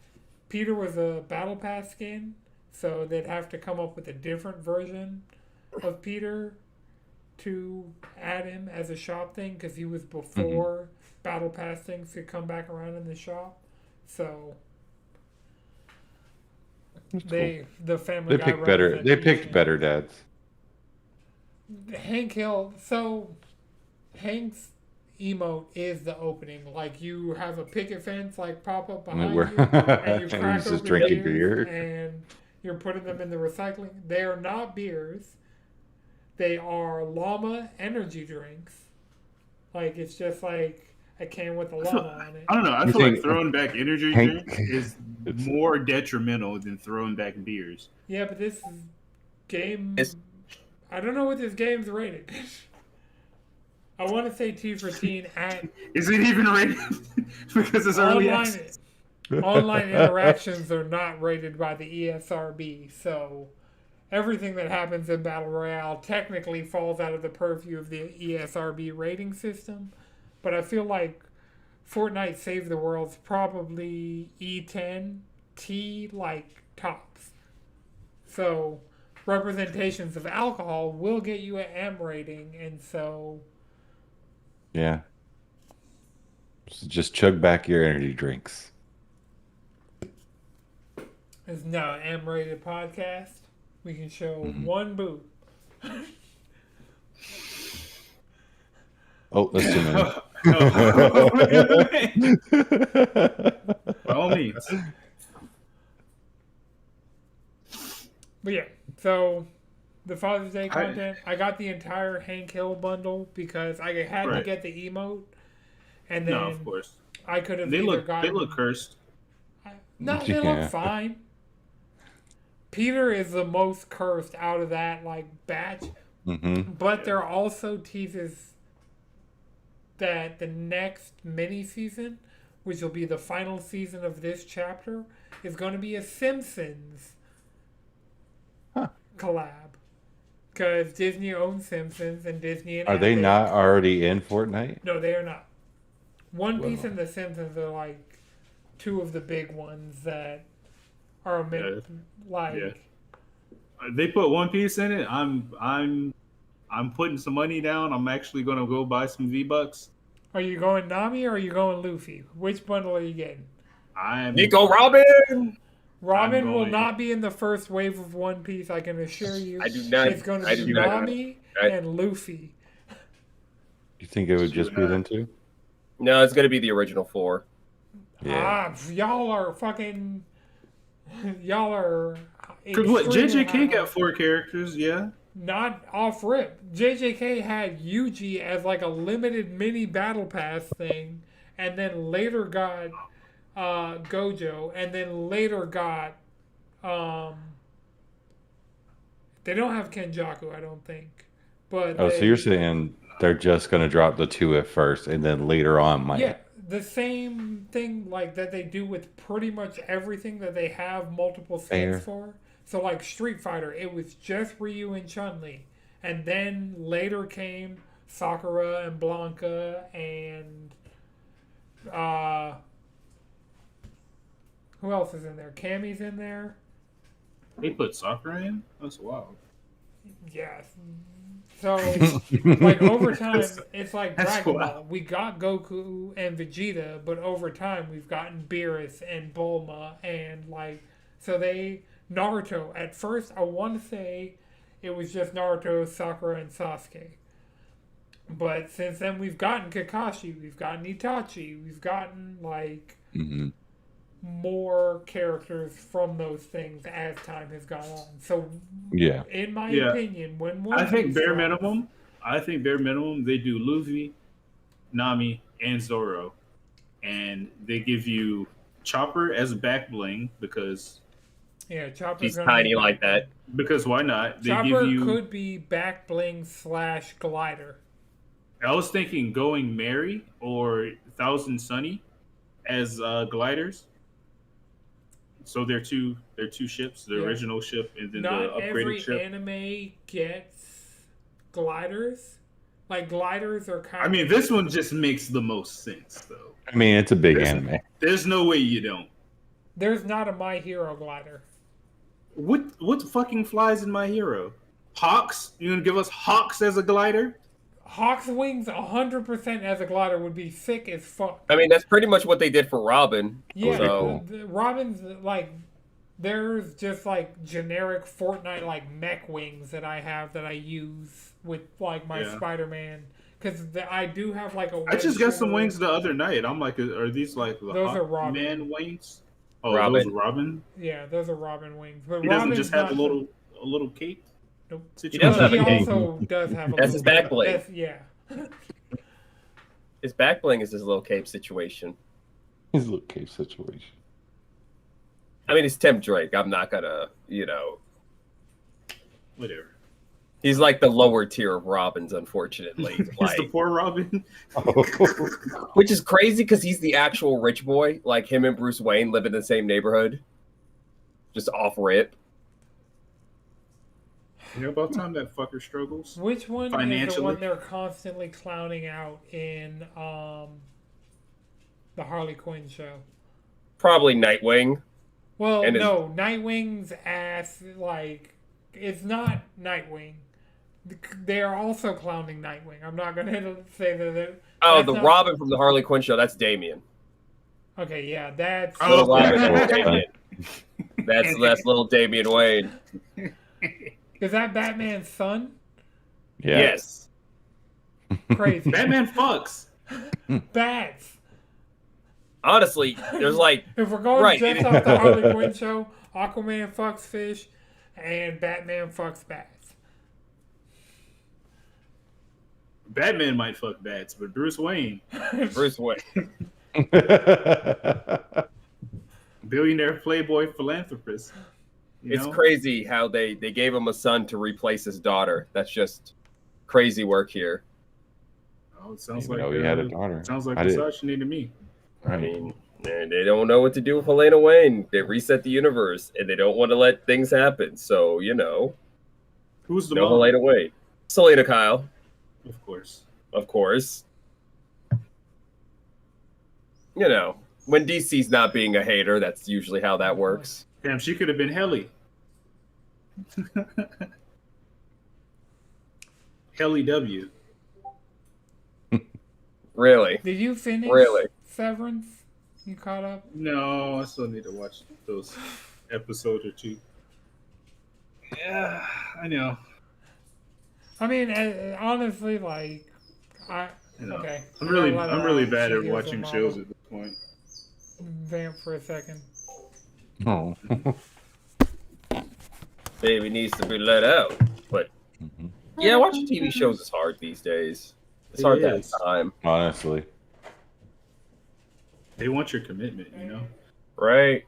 Peter was a Battle Pass skin, so they'd have to come up with a different version of Peter to add him as a shop thing because he was before Battle Pass things could come back around in the shop. So the Family They Guy picked better. They picked representation. better dads. Hank Hill. So Hank's emote is the opening. Like you have a picket fence like pop up behind you, and you And crack he's just open drinking beers, beer. and you're putting them in the recycling. They are not beers. They are llama energy drinks. Like it's just like a can with a llama on it. I don't know. I You feel like think throwing back energy Hank- drinks is It's- more detrimental than throwing back beers. Yeah, but this game. It's- I don't know what this game's rated. I want to say T for teen at Is it even rated? Because it's early online. access. Online interactions are not rated by the ESRB, so everything that happens in Battle Royale technically falls out of the purview of the ESRB rating system. But I feel like Fortnite Save the World's probably E10, T like tops. So representations of alcohol will get you an M rating, and so Yeah. So just chug back your energy drinks. it's now an M rated podcast. We can show one boob. Oh, that's too many. By all means. But yeah, so the Father's Day content, I got the entire Hank Hill bundle because I had to Right. get the emote, and then No, of course. I could have They either look gotten. they look cursed. No, they Yeah. look fine. Peter is the most cursed out of that like batch, but there also teases that the next mini season, which will be the final season of this chapter, is going to be a Simpsons collab. Because Disney owns Simpsons and Disney and Are they Epic- not already in Fortnite? No, they are not. One Piece and the Simpsons are like two of the big ones that are like. Yeah. They put One Piece in it. I'm putting some money down. I'm actually gonna go buy some V-Bucks. Are you going Nami or are you going Luffy? Which bundle are you getting? I'm Nico Robin. Robin I'm will going- not be in the first wave of One Piece, I can assure you. I do not- It's going to I be do not- Nami I- and Luffy. You think it would just be them two? No, it's gonna be the original four. Yeah. Y'all are fucking. Y'all are. Because what extremely JJK high. got 4 characters, yeah. Not off rip. JJK had Yuji as like a limited mini battle pass thing, and then later got Gojo, and then later got they don't have Kenjaku, I don't think. But Oh, so they- you're saying they're just gonna drop the two at first, and then later on might. yeah, the same thing like that they do with pretty much everything that they have multiple skins Fair. for. So like Street Fighter, it was just Ryu and Chun-Li, and then later came Sakura and Blanca and Who else is in there? Cammy's in there. They put Sakura in? That's wild. Yes. So, like, over time, it's like That's Dragon wild. Ball. We got Goku and Vegeta, but over time, we've gotten Beerus and Bulma, and, like, so Naruto. At first, I want to say it was just Naruto, Sakura, and Sasuke. But since then, we've gotten Kakashi, we've gotten Itachi, we've gotten, like, more characters from those things as time has gone on. So, Yeah. in my Yeah. opinion, when one I think Piece bare drops- minimum, they do Luffy, Nami, and Zoro. And they give you Chopper as a back bling because Yeah, Chopper's He's gonna tiny be like that. why not? They Chopper give you could be back bling / glider. I was thinking Going Merry or Thousand Sunny as gliders. So they're two ships, the Yeah. original ship and then the Not upgraded every ship. anime gets gliders. Like gliders are kind I mean, this one just makes the most sense though. I mean, it's a big There's- anime. There's no way you don't. There's not a My Hero glider. What fucking flies in My Hero? Hawks? You gonna give us Hawks as a glider? Hawk's wings 100% as a glider would be sick as fuck. I mean, that's pretty much what they did for Robin. Yeah, So, Robin's like there's just like generic Fortnite like mech wings that I have that I use with like my Yeah. Spider-Man because I do have like a. I just got some web wings the other night. I'm like, are these like the Those are Robin. Man wings? Oh, Robin. those are Robin. Yeah, those are Robin wings. But He doesn't Robin's just have a not- little cape. Nope. He does Well, have he a cape. also does have a That's his little back blade. that's- Yeah. his back bling is his little cape situation. His little cave situation. I mean, it's Tim Drake. I'm not gonna, Whatever. he's like the lower tier of Robins, unfortunately. He's Like, the poor Robin. which is crazy because he's the actual rich boy. Like him and Bruce Wayne live in the same neighborhood, just off rip. Yeah, about time that fucker struggles. Which one is the Financially? one they're constantly clowning out in the Harley Quinn show? Probably Nightwing. Well, And no, Nightwing's ass, like, it's not Nightwing. They are also clowning Nightwing. I'm not going to say that. Oh, that's the not- Robin from the Harley Quinn show. That's Damien. Okay, yeah, that's. Oh, Little Robin, okay. little Damien. That's little Damian Wayne. Is that Batman's son? Yeah. Yes. Crazy. Batman fucks. Bats. Honestly, there's like If we're going Right. just off the Harley Quinn show, Aquaman fucks fish, and Batman fucks bats. Batman might fuck bats, but Bruce Wayne, Bruce Wayne. billionaire playboy philanthropist. You It's know? crazy how they gave him a son to replace his daughter. That's just crazy work here. Oh, it sounds Even like though he had a daughter. Sounds like I did- misogyny to me. I Right. mean, they don't know what to do with Helena Wayne. They reset the universe, and they don't want to let things happen. So, Who's the no mom? Helena Wayne. Selena Kyle, Of course. of course. When DC's not being a hater, that's usually how that works. Damn, she could have been Helly. Helly W. Really? Did you finish Really? Severance? You caught up? No, I still need to watch those episode or two. Yeah, I know. I mean, honestly, like, I know. okay. I'm really Let, bad at Shigeru watching Yamamoto shows at this point. Vamp for a second. Oh. Baby needs to be let out. But yeah, watching TV shows is hard these days. It's hard to have is. time, Honestly. They want your commitment, you know? right?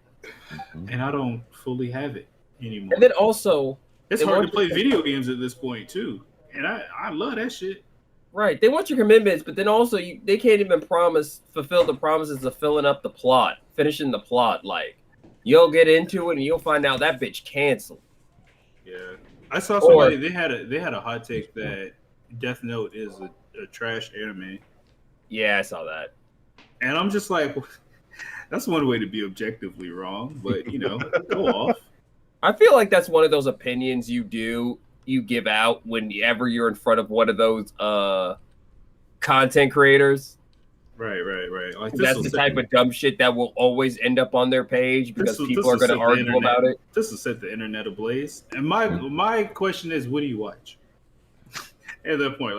And I don't fully have it anymore. And then also, It's they hard to want play your- video games at this point, too. And I love that shit. right, they want your commitments, but then also they can't even fulfill the promises of filling up the plot, finishing the plot. Like, you'll get into it and you'll find out that bitch canceled. Yeah. I saw somebody, they had a hot take that Death Note is a trash anime. Yeah, I saw that. And I'm just like, that's one way to be objectively wrong, but go off. I feel like that's one of those opinions you give out whenever you're in front of one of those content creators. Right. Like That's the type of dumb shit that will always end up on their page because people are going to argue about it. This will set the internet ablaze. And my question is, what do you watch? At that point,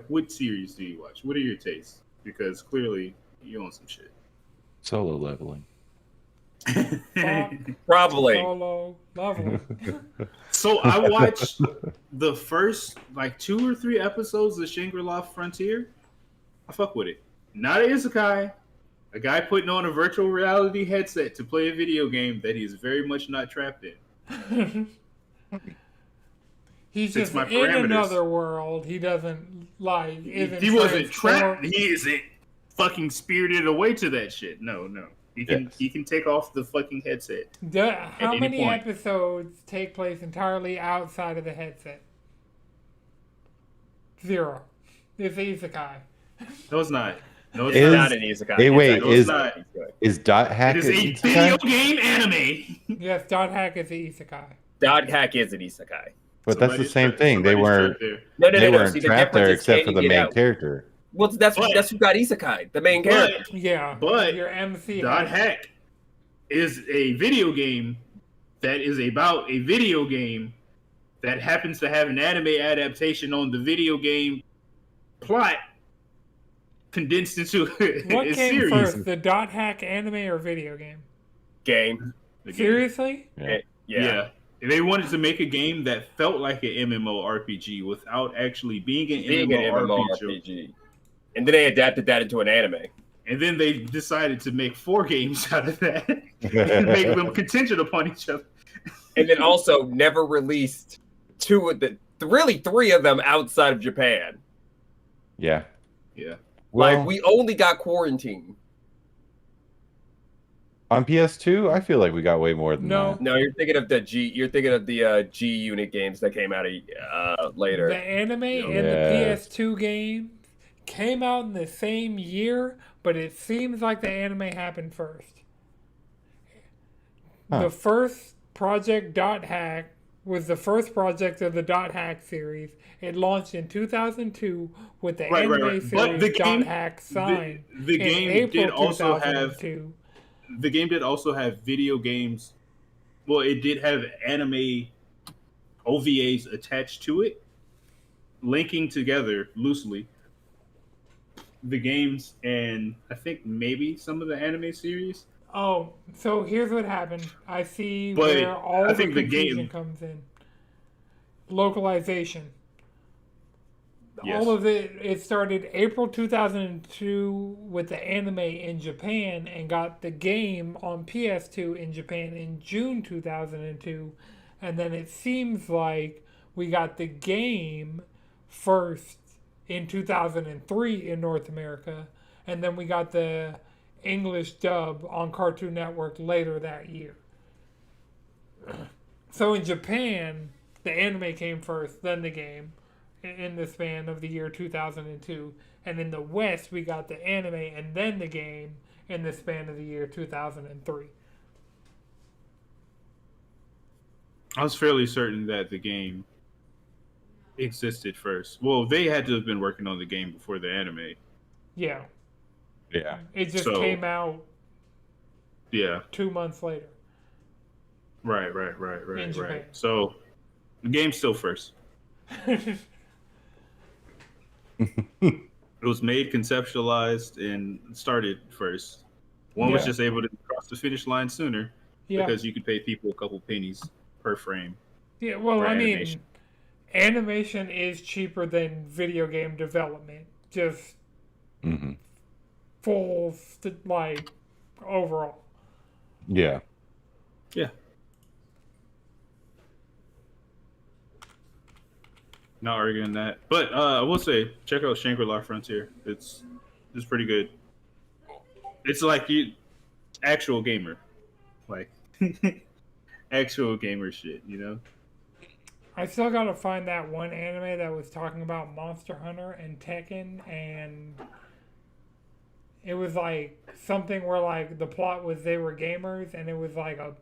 what series do you watch? What are your tastes? Because clearly you own some shit. Solo leveling. Probably. Solo leveling. So I watched the first 2 or 3 episodes of Shangri-La Frontier. I fuck with it. Not an isekai. A guy putting on a virtual reality headset to play a video game that he's very much not trapped in. He's just in another world. He doesn't He wasn't trapped. He isn't fucking spirited away to that shit. No. He can take off the fucking headset. How many episodes take place entirely outside of the headset? 0. It's isekai. No, it's not. No, it's not an isekai. Hey, wait, no, is Dot Hack it is a video game anime? Yes, Dot Hack is the isekai. Dot Hack is an isekai. But that's the same thing. They weren't trapped there except for the main character. Well, that's who got isekai, the main character. Yeah, but your MC. Dot Hack is a video game that is about a video game that happens to have an anime adaptation on the video game plot condensed into what a came series. first, the Dot Hack anime or video game? Game. Seriously? Yeah. They wanted to make a game that felt like an MMORPG without actually being an MMORPG. And then they adapted that into an anime. And then they decided to make 4 games out of that and make them contingent upon each other. And then also never released 3 of them outside of Japan. Yeah. Well, we only got Quarantine. On PS2, I feel like we got way more than that. No, you're thinking of the G Unit games that came out later. The anime and the PS2 game came out in the same year, but it seems like the anime happened first. The first project Dot Hack was the first project of the Dot Hack series. It launched in 2002 with the anime series Dot Hack signed. The game did also have the game did also have video games. Well, it did have anime OVAs attached to it, linking together loosely the games and I think maybe some of the anime series. Oh, so here's what happened. I see where all the confusion comes in. Localization. Yes. All of it started April 2002 with the anime in Japan and got the game on PS2 in Japan in June 2002. And then it seems like we got the game first in 2003 in North America. And then we got the English dub on Cartoon Network later that year. So in Japan, the anime came first, then the game, in the span of the year 2002. And in the West, we got the anime and then the game in the span of the year 2003. I was fairly certain that the game existed first. Well, they had to have been working on the game before the anime. Yeah. Yeah. It just came out 2 months later. Right. So the game's still first. It was made, conceptualized, and started first. One was just able to cross the finish line sooner because you could pay people a couple pennies per frame. Yeah, well, I mean, animation is cheaper than video game development. Just overall. Yeah. Yeah. Not arguing that, but I will say, check out Shangri-La Frontier. It's pretty good. It's like actual gamer, like actual gamer shit, you know. I still gotta find that one anime that was talking about Monster Hunter and Tekken, and It was like something where like the plot was they were gamers and it was like a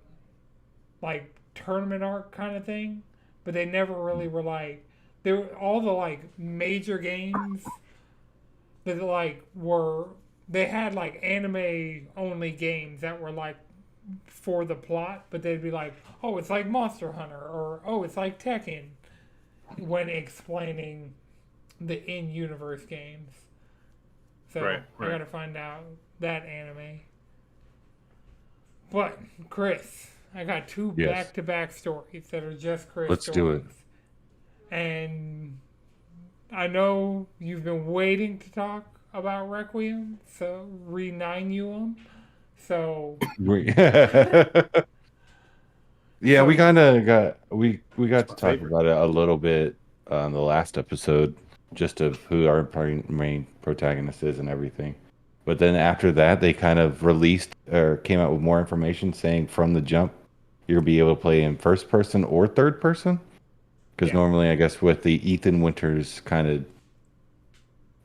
like tournament arc kind of thing, but they never really were like they were all the like major games that like were they had like anime only games that were like for the plot, but they'd be like, oh, it's like Monster Hunter or oh, it's like Tekken when explaining the in-universe games. So Right. I gotta find out that anime. But Chris, I got two Yes. back-to-back stories that are just Chris Let's do stories. it. And I know you've been waiting to talk about Requiem, so Re9uiem. So Yeah, So- we kind of got we got to my talk favorite. about it a little bit on the last episode, just of who our main protagonist is and everything. But then after that, they kind of released or came out with more information saying from the jump, you'll be able to play in first person or third person. Because Yeah. normally, I guess with the Ethan Winters kind of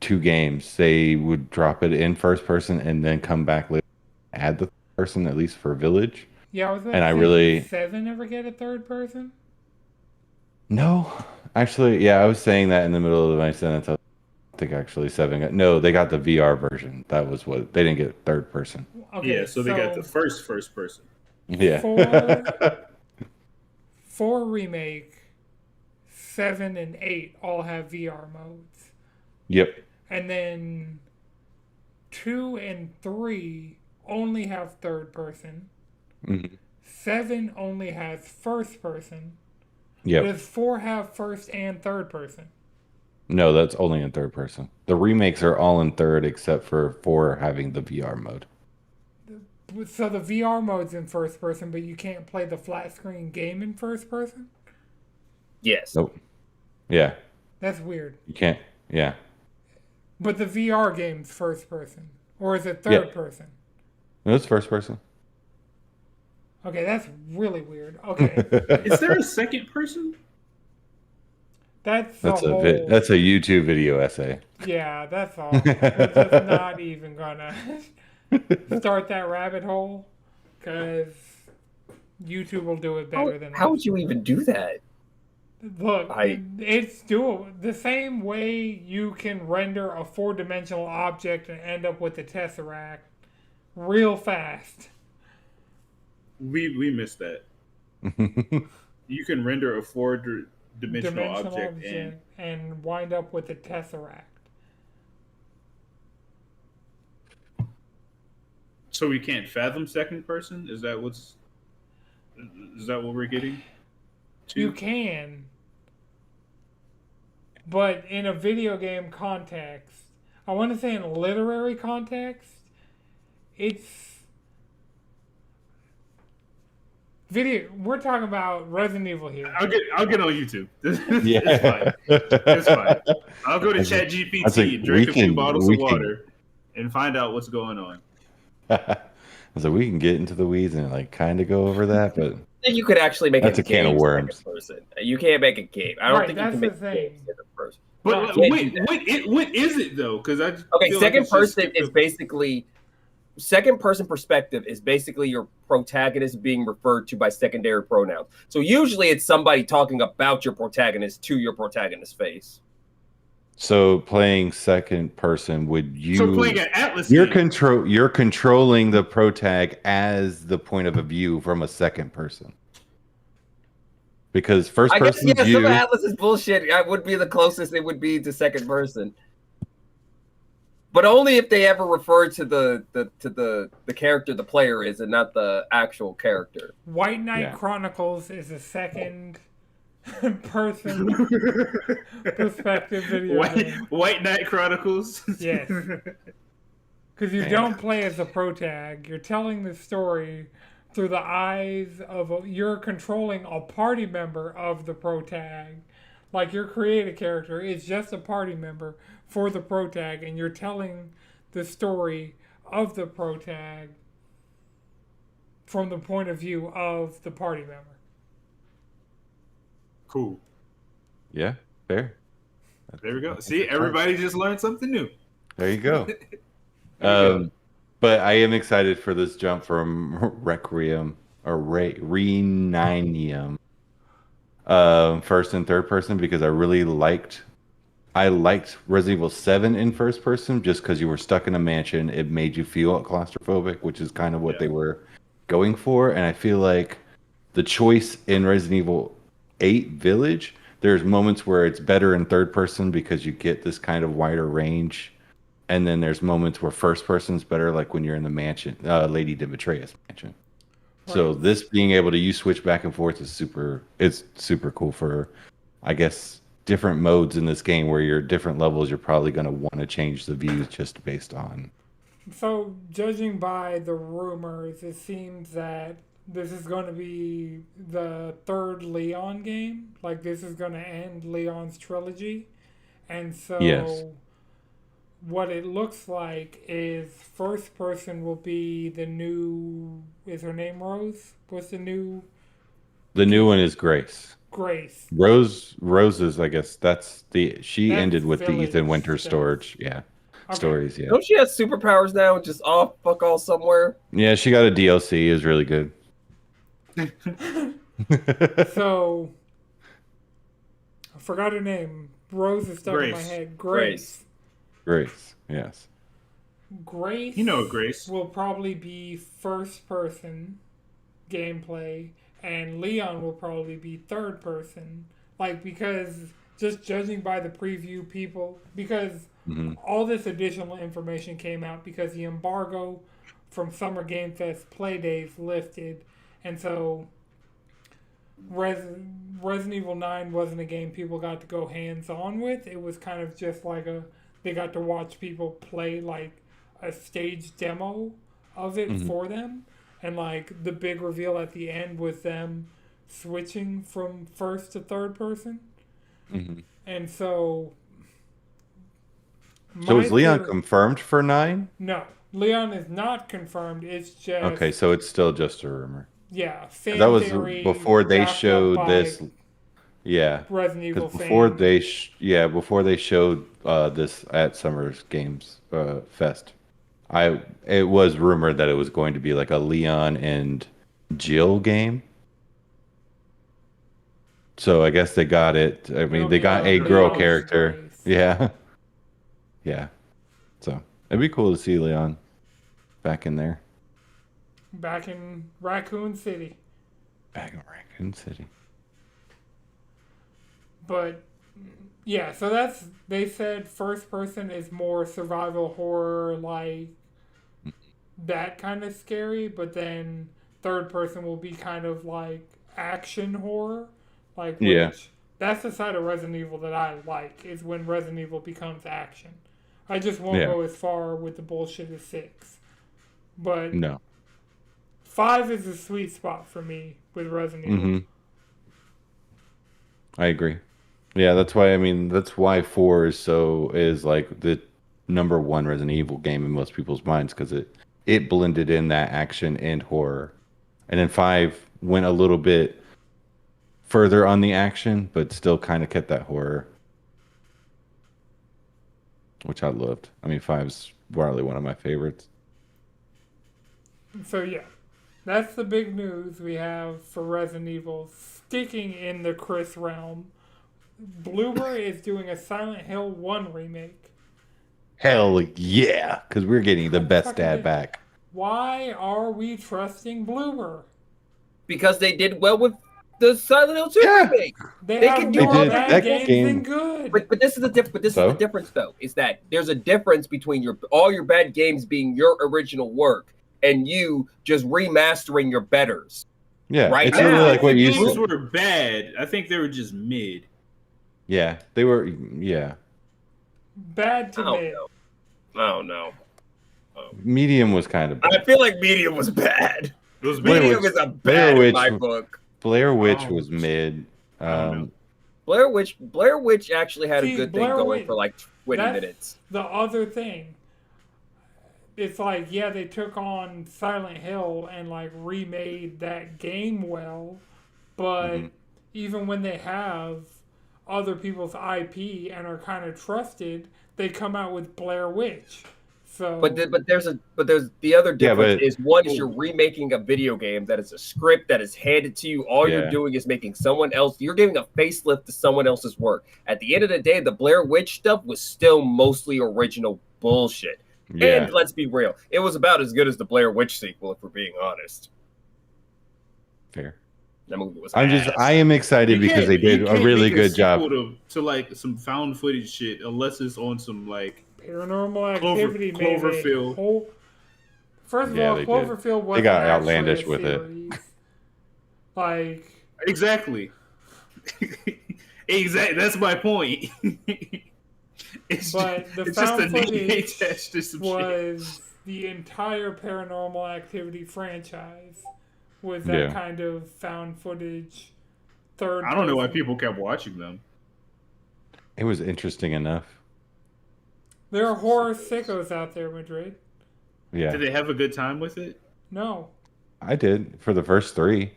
two games, they would drop it in first person and then come back later, add the third person at least for Village. yeah, I was about And to I say, really- did 7 ever get a third person? No, actually, yeah, I was saying that in the middle of my sentence. I think actually 7 got, no, they got the VR version. That was what they didn't get third person. Okay, Yeah, so they got the first person. Yeah. four remake, 7 and 8 all have VR modes. Yep. And then 2 and 3 only have third person. Mhm. 7 only has first person. Yep. Does 4 have first and third person? No, that's only in third person. The remakes are all in third except for 4 having the VR mode. So the VR mode's in first person, but you can't play the flat screen game in first person? Yes. Nope. Yeah, That's weird. you can't. Yeah. But the VR game's first person. Or is it third Yeah. person? No, it's first person. Okay, that's really weird. Okay. Is there a second person? That's That's a a whole... that's a YouTube video essay. Yeah, that's all. We're just not even gonna start that rabbit hole because YouTube will do it better than How us. would you even do that? Look, I- it's doable. The same way you can render a 4-dimensional object and end up with a tesseract real fast. We missed that. You can render a four-dimensional object and wind up with a tesseract. so we can't fathom second person? Is that what we're getting to? You can, but in a video game context, I want to say in a literary context, it's video. We're talking about Resident Evil here. I'll get on YouTube. Yeah. It's fine. It's fine. I'll go to That's a- ChatGPT, that's a- drink we a few can- bottles we of can- water, and find out what's going on. So we can get into the weeds and like kind of go over that, but You could actually make That's a can of game worms. second person. You can't make a game. I don't Right, think you that's can the make a game thing. second person. But No, wait, what is it though? Because I Okay, feel like second it's just person skipped is a- basically second person perspective is basically your protagonist being referred to by secondary pronouns. So usually it's somebody talking about your protagonist to your protagonist's face. so playing second person would you So playing an Atlas you're game. you're controlling the protag as the point of a view from a second person. Because first I guess person yeah, view some of Atlas is bullshit. I would be the closest it would be to second person. But only if they ever refer to the character the player is and not the actual character. White Knight Yeah. Chronicles is a second person perspective video game. White Knight Chronicles. Yes. Because you Man. don't play as a protag. You're telling the story through the eyes of you're controlling a party member of the protag. Like your creative character is just a party member for the protag, and you're telling the story of the protag from the point of view of the party member. Cool. Yeah, fair. There we go. See, everybody just learned something new. There you go. There you go. But I am excited for this jump from Requiem or Re9uiem, first and third person because I liked Resident Evil 7 in first person just because you were stuck in a mansion. It made you feel claustrophobic, which is kind of what Yeah. they were going for. And I feel like the choice in Resident Evil 8 Village, there's moments where it's better in third person because you get this kind of wider range. And then there's moments where first person's better, like when you're in the mansion, Lady Dimitrescu's mansion. So Right. this being able to you switch back and forth is it's super cool for, I guess, different modes in this game where you're different levels. You're probably going to want to change the views just based on. So, judging by the rumors, it seems that this is going to be the third Leon game. Like, this is going to end Leon's trilogy. And Yes, so, what it looks like is first person will be the new. Is her name Rose? What's the new the new one is Grace. Grace? Rose is, I guess, she That's ended with the Ethan village Winters stuff. Okay. stories. Yeah, Don't she have superpowers now? Just off fuck all somewhere. yeah, she got a DLC. Is really good. So, I forgot her name. Rose is stuck in my Grace. head. Grace. Grace, yes. Grace. You know Grace. Will probably be first person gameplay, and Leon will probably be third person. Like, because just judging by the preview, because Hmm. all this additional information came out because the embargo from Summer Game Fest play days lifted, and so Resident Evil 9 wasn't a game people got to go hands on with. It was kind of just like they got to watch people play like a stage demo of it Hmm. for them. And like the big reveal at the end was them switching from first to third person. Hmm. And so. So is Leon theory- confirmed for 9? No. Leon is not confirmed. It's just. Okay, so it's still just a rumor. Yeah. Fan That was theory before they backed up showed by this. Yeah, Resident Evil because before fans. before they showed this at Summer's Games Fest, it was rumored that it was going to be like a Leon and Jill game. So I guess they got it. I mean, It'll they be got like a girl Leon's character. Grace. Yeah, yeah. So it'd be cool to see Leon back in there, Back in Raccoon City. back in Raccoon City. But yeah, so they said first person is more survival horror, like that kind of scary, but then third person will be kind of like action horror, like which Yeah. that's the side of Resident Evil that I like is when Resident Evil becomes action. I just won't Yeah. go as far with the bullshit as 6, but No. 5 is a sweet spot for me with Resident Evil. Hmm. I agree. Yeah, that's why. I mean, that's why 4 is like the number one Resident Evil game in most people's minds because it blended in that action and horror, and then 5 went a little bit further on the action, but still kind of kept that horror, which I loved. I mean, 5's probably one of my favorites. So yeah, that's the big news we have for Resident Evil. Sticking in the Chris realm, Bloober is doing a Silent Hill 1 remake. Hell yeah, because we're getting the best Fucking dad did- back. Why are we trusting Bloober? Because they did well with the Silent Hill 2 Yeah. remake. They They have can do more all bad that games game. than good. But this is the So? difference though, is that there's a difference between all your bad games being your original work and you just remastering your betters. Yeah, Right it's now, really like what the you games said. were bad. I think they were just mid. Yeah, they were. Yeah, Bad I to don't mid. know. I don't know. medium was kind of bad. I feel like Medium was bad. It was Blair bad. Medium Witch- is a Blair bad in Witch- my book. Blair Witch Oh. was mid. I don't know. Blair Witch actually had See, a good Blair thing going Witch- for like 20 that's minutes. The other thing, it's like, yeah, they took on Silent Hill and like remade that game well, but Mhm. even when they have other people's IP and are kind of trusted, they come out with Blair Witch. So, But there's the other Yeah, difference but- is one is you're remaking a video game that is a script that is handed to you. All you're Yeah. doing is making someone else. You're giving a facelift to someone else's work. At the end of the day, the Blair Witch stuff was still mostly original bullshit. Yeah. And let's be real, it was about as good as the Blair Witch sequel, if we're being honest. Fair. That movie was. I am excited because they did a really good job. To like some found footage shit, unless it's on some like Paranormal Activity made a Cloverfield. whole. First of Yeah, all, they did. Cloverfield wasn't They got actually outlandish a with it. series. Like, exactly. Exactly. That's my point. It's but the it's just a found name footage attached to some shit. was the entire Paranormal Activity franchise. Was that Yeah. kind of found footage? Third. I don't know why person. people kept watching them. It was interesting enough. There are horror sickos out there, Madrid. Yeah, Did they have a good time with it? No, I did for the first 3.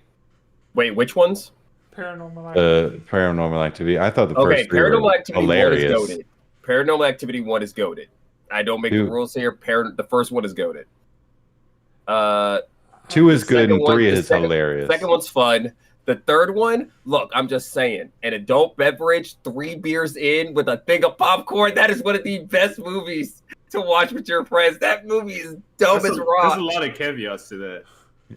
Wait, which ones? Paranormal Activity. Paranormal Activity. I thought the Okay, first 3 Paranormal were Activity hilarious. 1 is goated. Paranormal Activity 1 is goated. I don't make the 2. rules here. The first one is goated. 2 is The good second and one- 3 the is second- hilarious. Second one's fun. The third one, look, I'm just saying, an adult beverage, 3 beers in with a thing of popcorn, that is one of the best movies to watch with your friends. That movie is dumb There's as a rock. lot of caveats to that.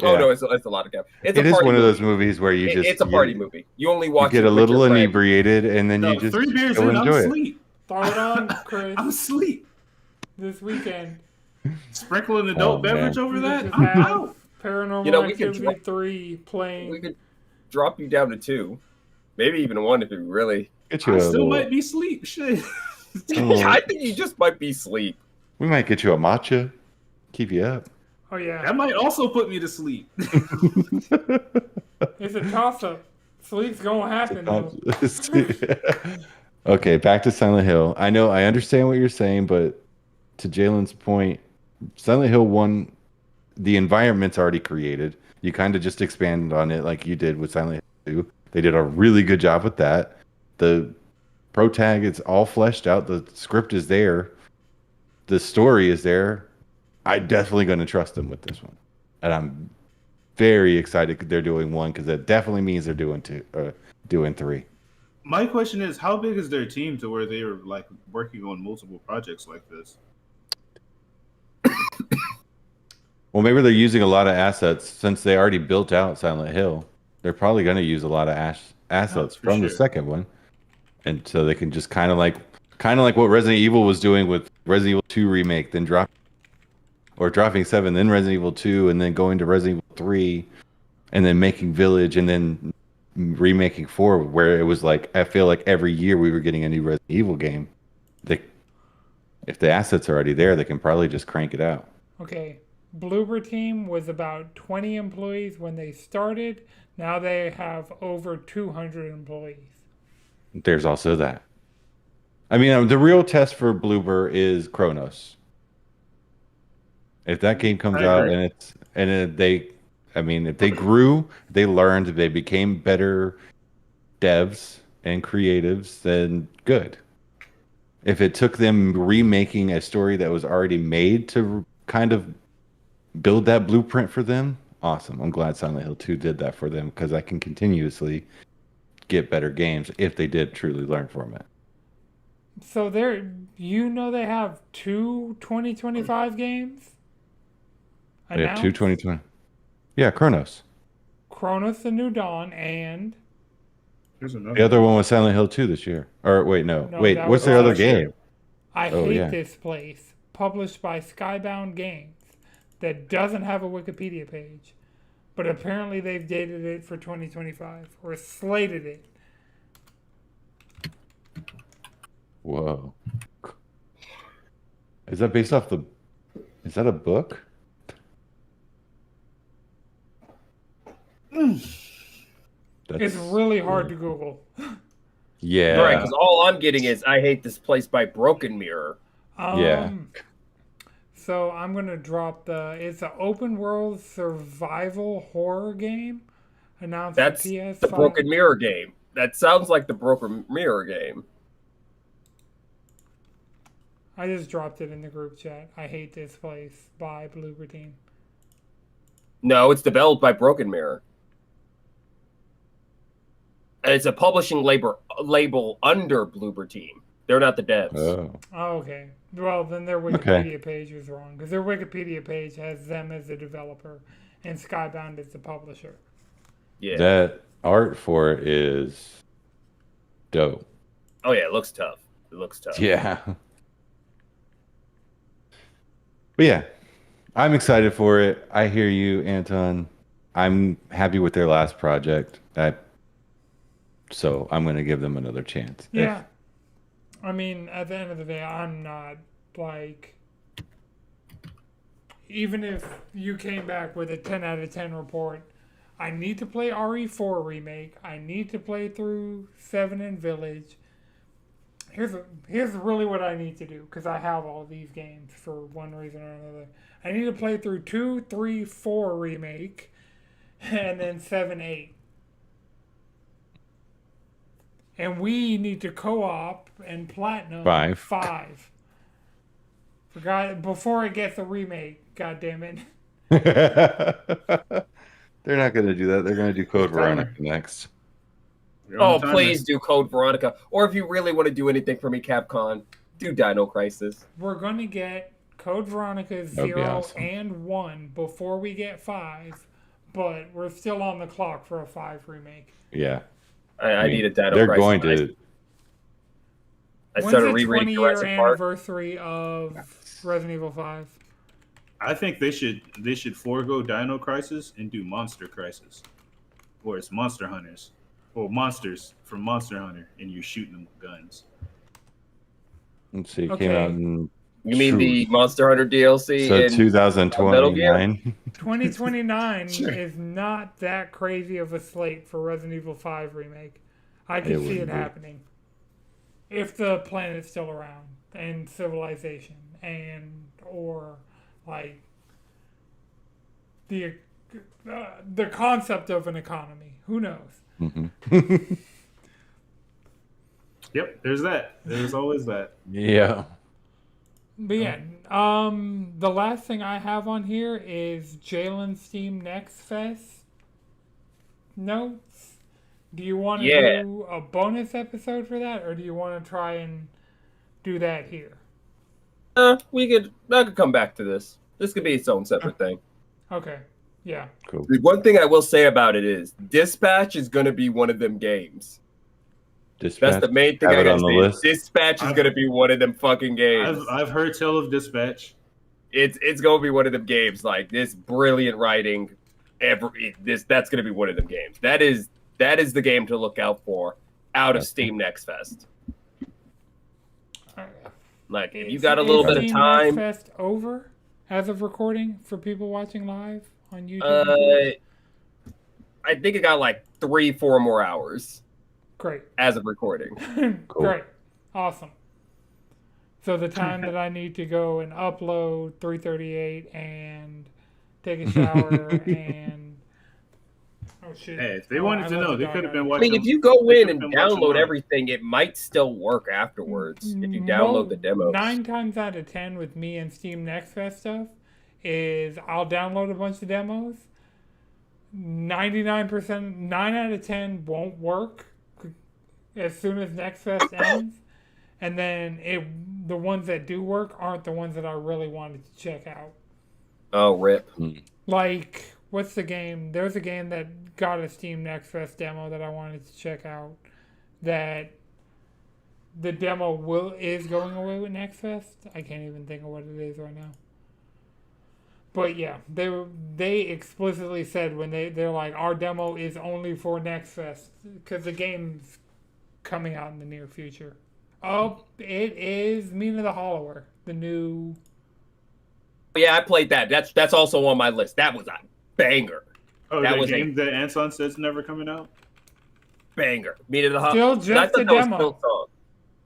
Oh Yeah. no, it's a lot of cap. It's It a is party one of movie. those movies where you just It's a party you, movie. You only you watch get it a with little your friends. inebriated and then No, you just 3 beers go in, I'm enjoy it. asleep. Throw it on, Chris, I'm asleep. this weekend. Sprinkle an adult Oh, beverage man. over You that? just I'm have out. Paranormal You know, we could Activity 3 playing. We could drop you down to 2. Maybe even 1 if you really. Get you I a still little- might be asleep. Shit. Oh. I think you just might be asleep. We might get you a matcha. Keep you up. Oh yeah, That might also put me to sleep. it's a toss-up. Sleep's gonna happen though. Okay, back to Silent Hill. I understand what you're saying, but to Jalen's point, Silent Hill 1, the environment's already created. You kind of just expanded on it like you did with Silent Hill 2. They did a really good job with that. The pro tag is all fleshed out. The script is there. The story is there. I'm definitely going to trust them with this one. And I'm very excited they're doing 1 because that definitely means they're doing 3. My question is, how big is their team to where they are like working on multiple projects like this? Well, maybe they're using a lot of assets since they already built out Silent Hill. They're probably going to use a lot of assets for from the sure. second one, and so they can just kind of like what Resident Evil was doing with Resident Evil 2 remake, then dropping 7, then Resident Evil 2, and then going to Resident Evil 3, and then making Village, and then remaking 4, where it was like I feel like every year we were getting a new Resident Evil game. If the assets are already there, they can probably just crank it out. Okay, Bloober Team was about 20 employees when they started. Now they have over 200 employees. There's also that. I mean, the real test for Bloober is Chronos. If that game comes I out agree. if they grew, they learned, they became better devs and creatives, then good. If it took them remaking a story that was already made to kind of build that blueprint for them, awesome. I'm glad Silent Hill 2 did that for them because I can continuously get better games if they did truly learn from it. So they have 2 2025 games? They have announced? 2 2020. Yeah, Chronos. Chronos the New Dawn and There's another. The other one was Silent Hill 2 this year. Or wait, no. No, Wait, that what's was the other last year. game? I Oh, Hate yeah. This Place, published by Skybound Games, that doesn't have a Wikipedia page. But apparently they've dated it for 2025, or slated it. Whoa. Is that based off is that a book? It's really hard to Google. Yeah. Right, because all I'm getting is I Hate This Place by Broken Mirror. Yeah. So I'm going to drop it's an open world survival horror game announced That's for PS5. the Broken Mirror game. That sounds like the Broken Mirror game. I just dropped it in the group chat. I Hate This Place by Bloober Team. No, it's developed by Broken Mirror. And it's a publishing label under Bloober Team. They're not the devs. Oh, okay. Well, then their Wikipedia page was wrong because their Wikipedia page has them as the developer and Skybound as the publisher. Yeah. That art for it is dope. Oh yeah, it looks tough. It looks tough. Yeah. But yeah, I'm excited for it. I hear you, Anton. I'm happy with their last project. So I'm going to give them another chance. Yeah. I mean, at the end of the day, I'm not like, even if you came back with a 10 out of 10 report, I need to play RE4 remake. I need to play through 7 and Village. Here's really what I need to do, because I have all these games for one reason or another. I need to play through 2, 3, 4 remake, and then 7, 8. And we need to co-op and platinum 5. Before it gets a remake, God damn it. They're not going to do that. They're going to do Code Veronica next. Oh, please do Code Veronica. Or if you really want to do anything for me, Capcom, do Dino Crisis. We're going to get Code Veronica 0 and 1 before we get 5, but we're still on the clock for a 5 remake. Yeah. I need a Dino They're Crisis. going to. I started rereading When's the 20-year anniversary of Resident Evil 5? I think they should forego Dino Crisis and do Monster Crisis, or it's Monster Hunters, or monsters from Monster Hunter, and you're shooting them with guns. Let's see. It came out in. You mean the Monster Hunter DLC? So 2029. 2029 is not that crazy of a slate for Resident Evil 5 remake. I can see it happening. If the planet's still around, and civilization, or like the concept of an economy. Who knows? Mm-hmm. Yep, there's that. There's always that. Yeah. But yeah, the last thing I have on here is Jalen's Steam Next Fest notes. Do you want to do a bonus episode for that, or do you want to try and do that here? I could come back to this. This could be its own separate thing. Okay. Yeah. Cool. The one thing I will say about it is Dispatch is going to be one of them games. Dispatch. That's the main thing I gotta say. List. Dispatch is gonna be one of them fucking games. I've heard tell of Dispatch. It's gonna be one of them games. Like this brilliant writing, that's gonna be one of them games. That is the game to look out for out of Steam Next Fest. Like if you got a little bit of time. Next Fest over as of recording for people watching live on YouTube. I think it got like 3-4 more hours. Great. As of recording. Cool. Great. Awesome. So the time that I need to go and upload 338 and take a shower and oh shit. Hey, if they wanted to know, they could have been watching. I mean, if you go in and download everything, it might still work afterwards if you download the demos. 9 times out of 10 with me and Steam Next Fest stuff is I'll download a bunch of demos. 99%, 9 out of 10 won't work as soon as Next Fest ends, and then the ones that do work aren't the ones that I really wanted to check out. Oh, rip. Like, what's the game? There's a game that got a Steam Next Fest demo that I wanted to check out that the demo is going away with Next Fest. I can't even think of what it is right now. But yeah, they explicitly said when they're like, our demo is only for Next Fest because the game's coming out in the near future. Oh, it is Mina the Hollower, the new. Yeah, I played that. That's also on my list. That was a banger. Oh, that was game that Anton says never coming out. Banger. Mina the Hollower. Still just a demo.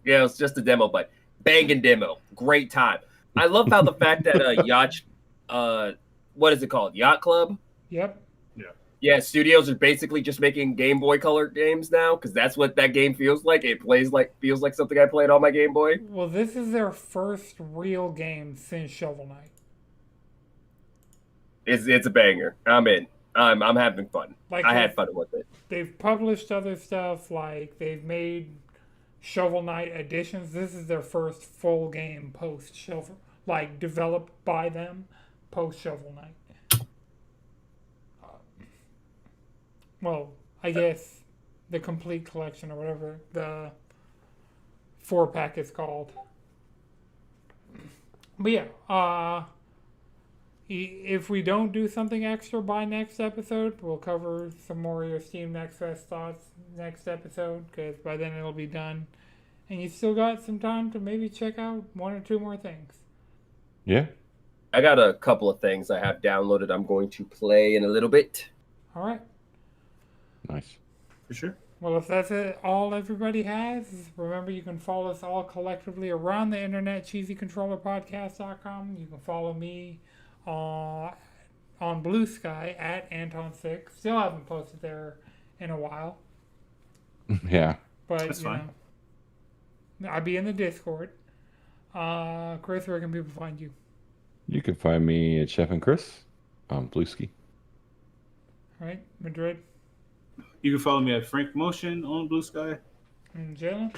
Yeah, it's just a demo, but banging demo. Great time. I love how the fact that Yacht, what is it called? Yacht Club? Yep. Yeah. Yeah, studios are basically just making Game Boy Color games now because that's what that game feels like. It feels like something I played on my Game Boy. Well, this is their first real game since Shovel Knight. It's a banger. I'm in. I'm having fun. Like I had fun with it. They've published other stuff, like they've made Shovel Knight editions. This is their first full game post Shovel, like developed by them post Shovel Knight. Well, I guess the complete collection or whatever the 4-pack is called. But yeah, if we don't do something extra by next episode, we'll cover some more of your Steam Next Fest thoughts next episode, because by then it'll be done. And you still got some time to maybe check out 1 or 2 more things. Yeah. I got a couple of things I have downloaded I'm going to play in a little bit. All right. Nice. For sure. Well, if that's all everybody has, remember you can follow us all collectively around the internet, cheesycontrollerpodcast.com. You can follow me on Blue Sky at Anton6. Still haven't posted there in a while. Yeah. But, That's fine. I'll be in the Discord. Chris, where can people find you? You can find me at Chef and Chris on Blueski. All right, Madrid You can follow me at Frank Motion on Blue Sky. and Jalen.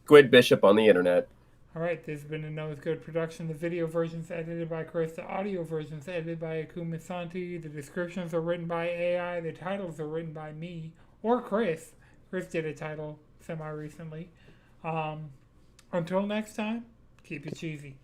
Squid Bishop on the internet. All right, this has been a No Is Good production. The video version's edited by Chris. The audio version's edited by Akuma Santi. The descriptions are written by AI. The titles are written by me or Chris. Chris did a title semi-recently. Until next time, keep it cheesy.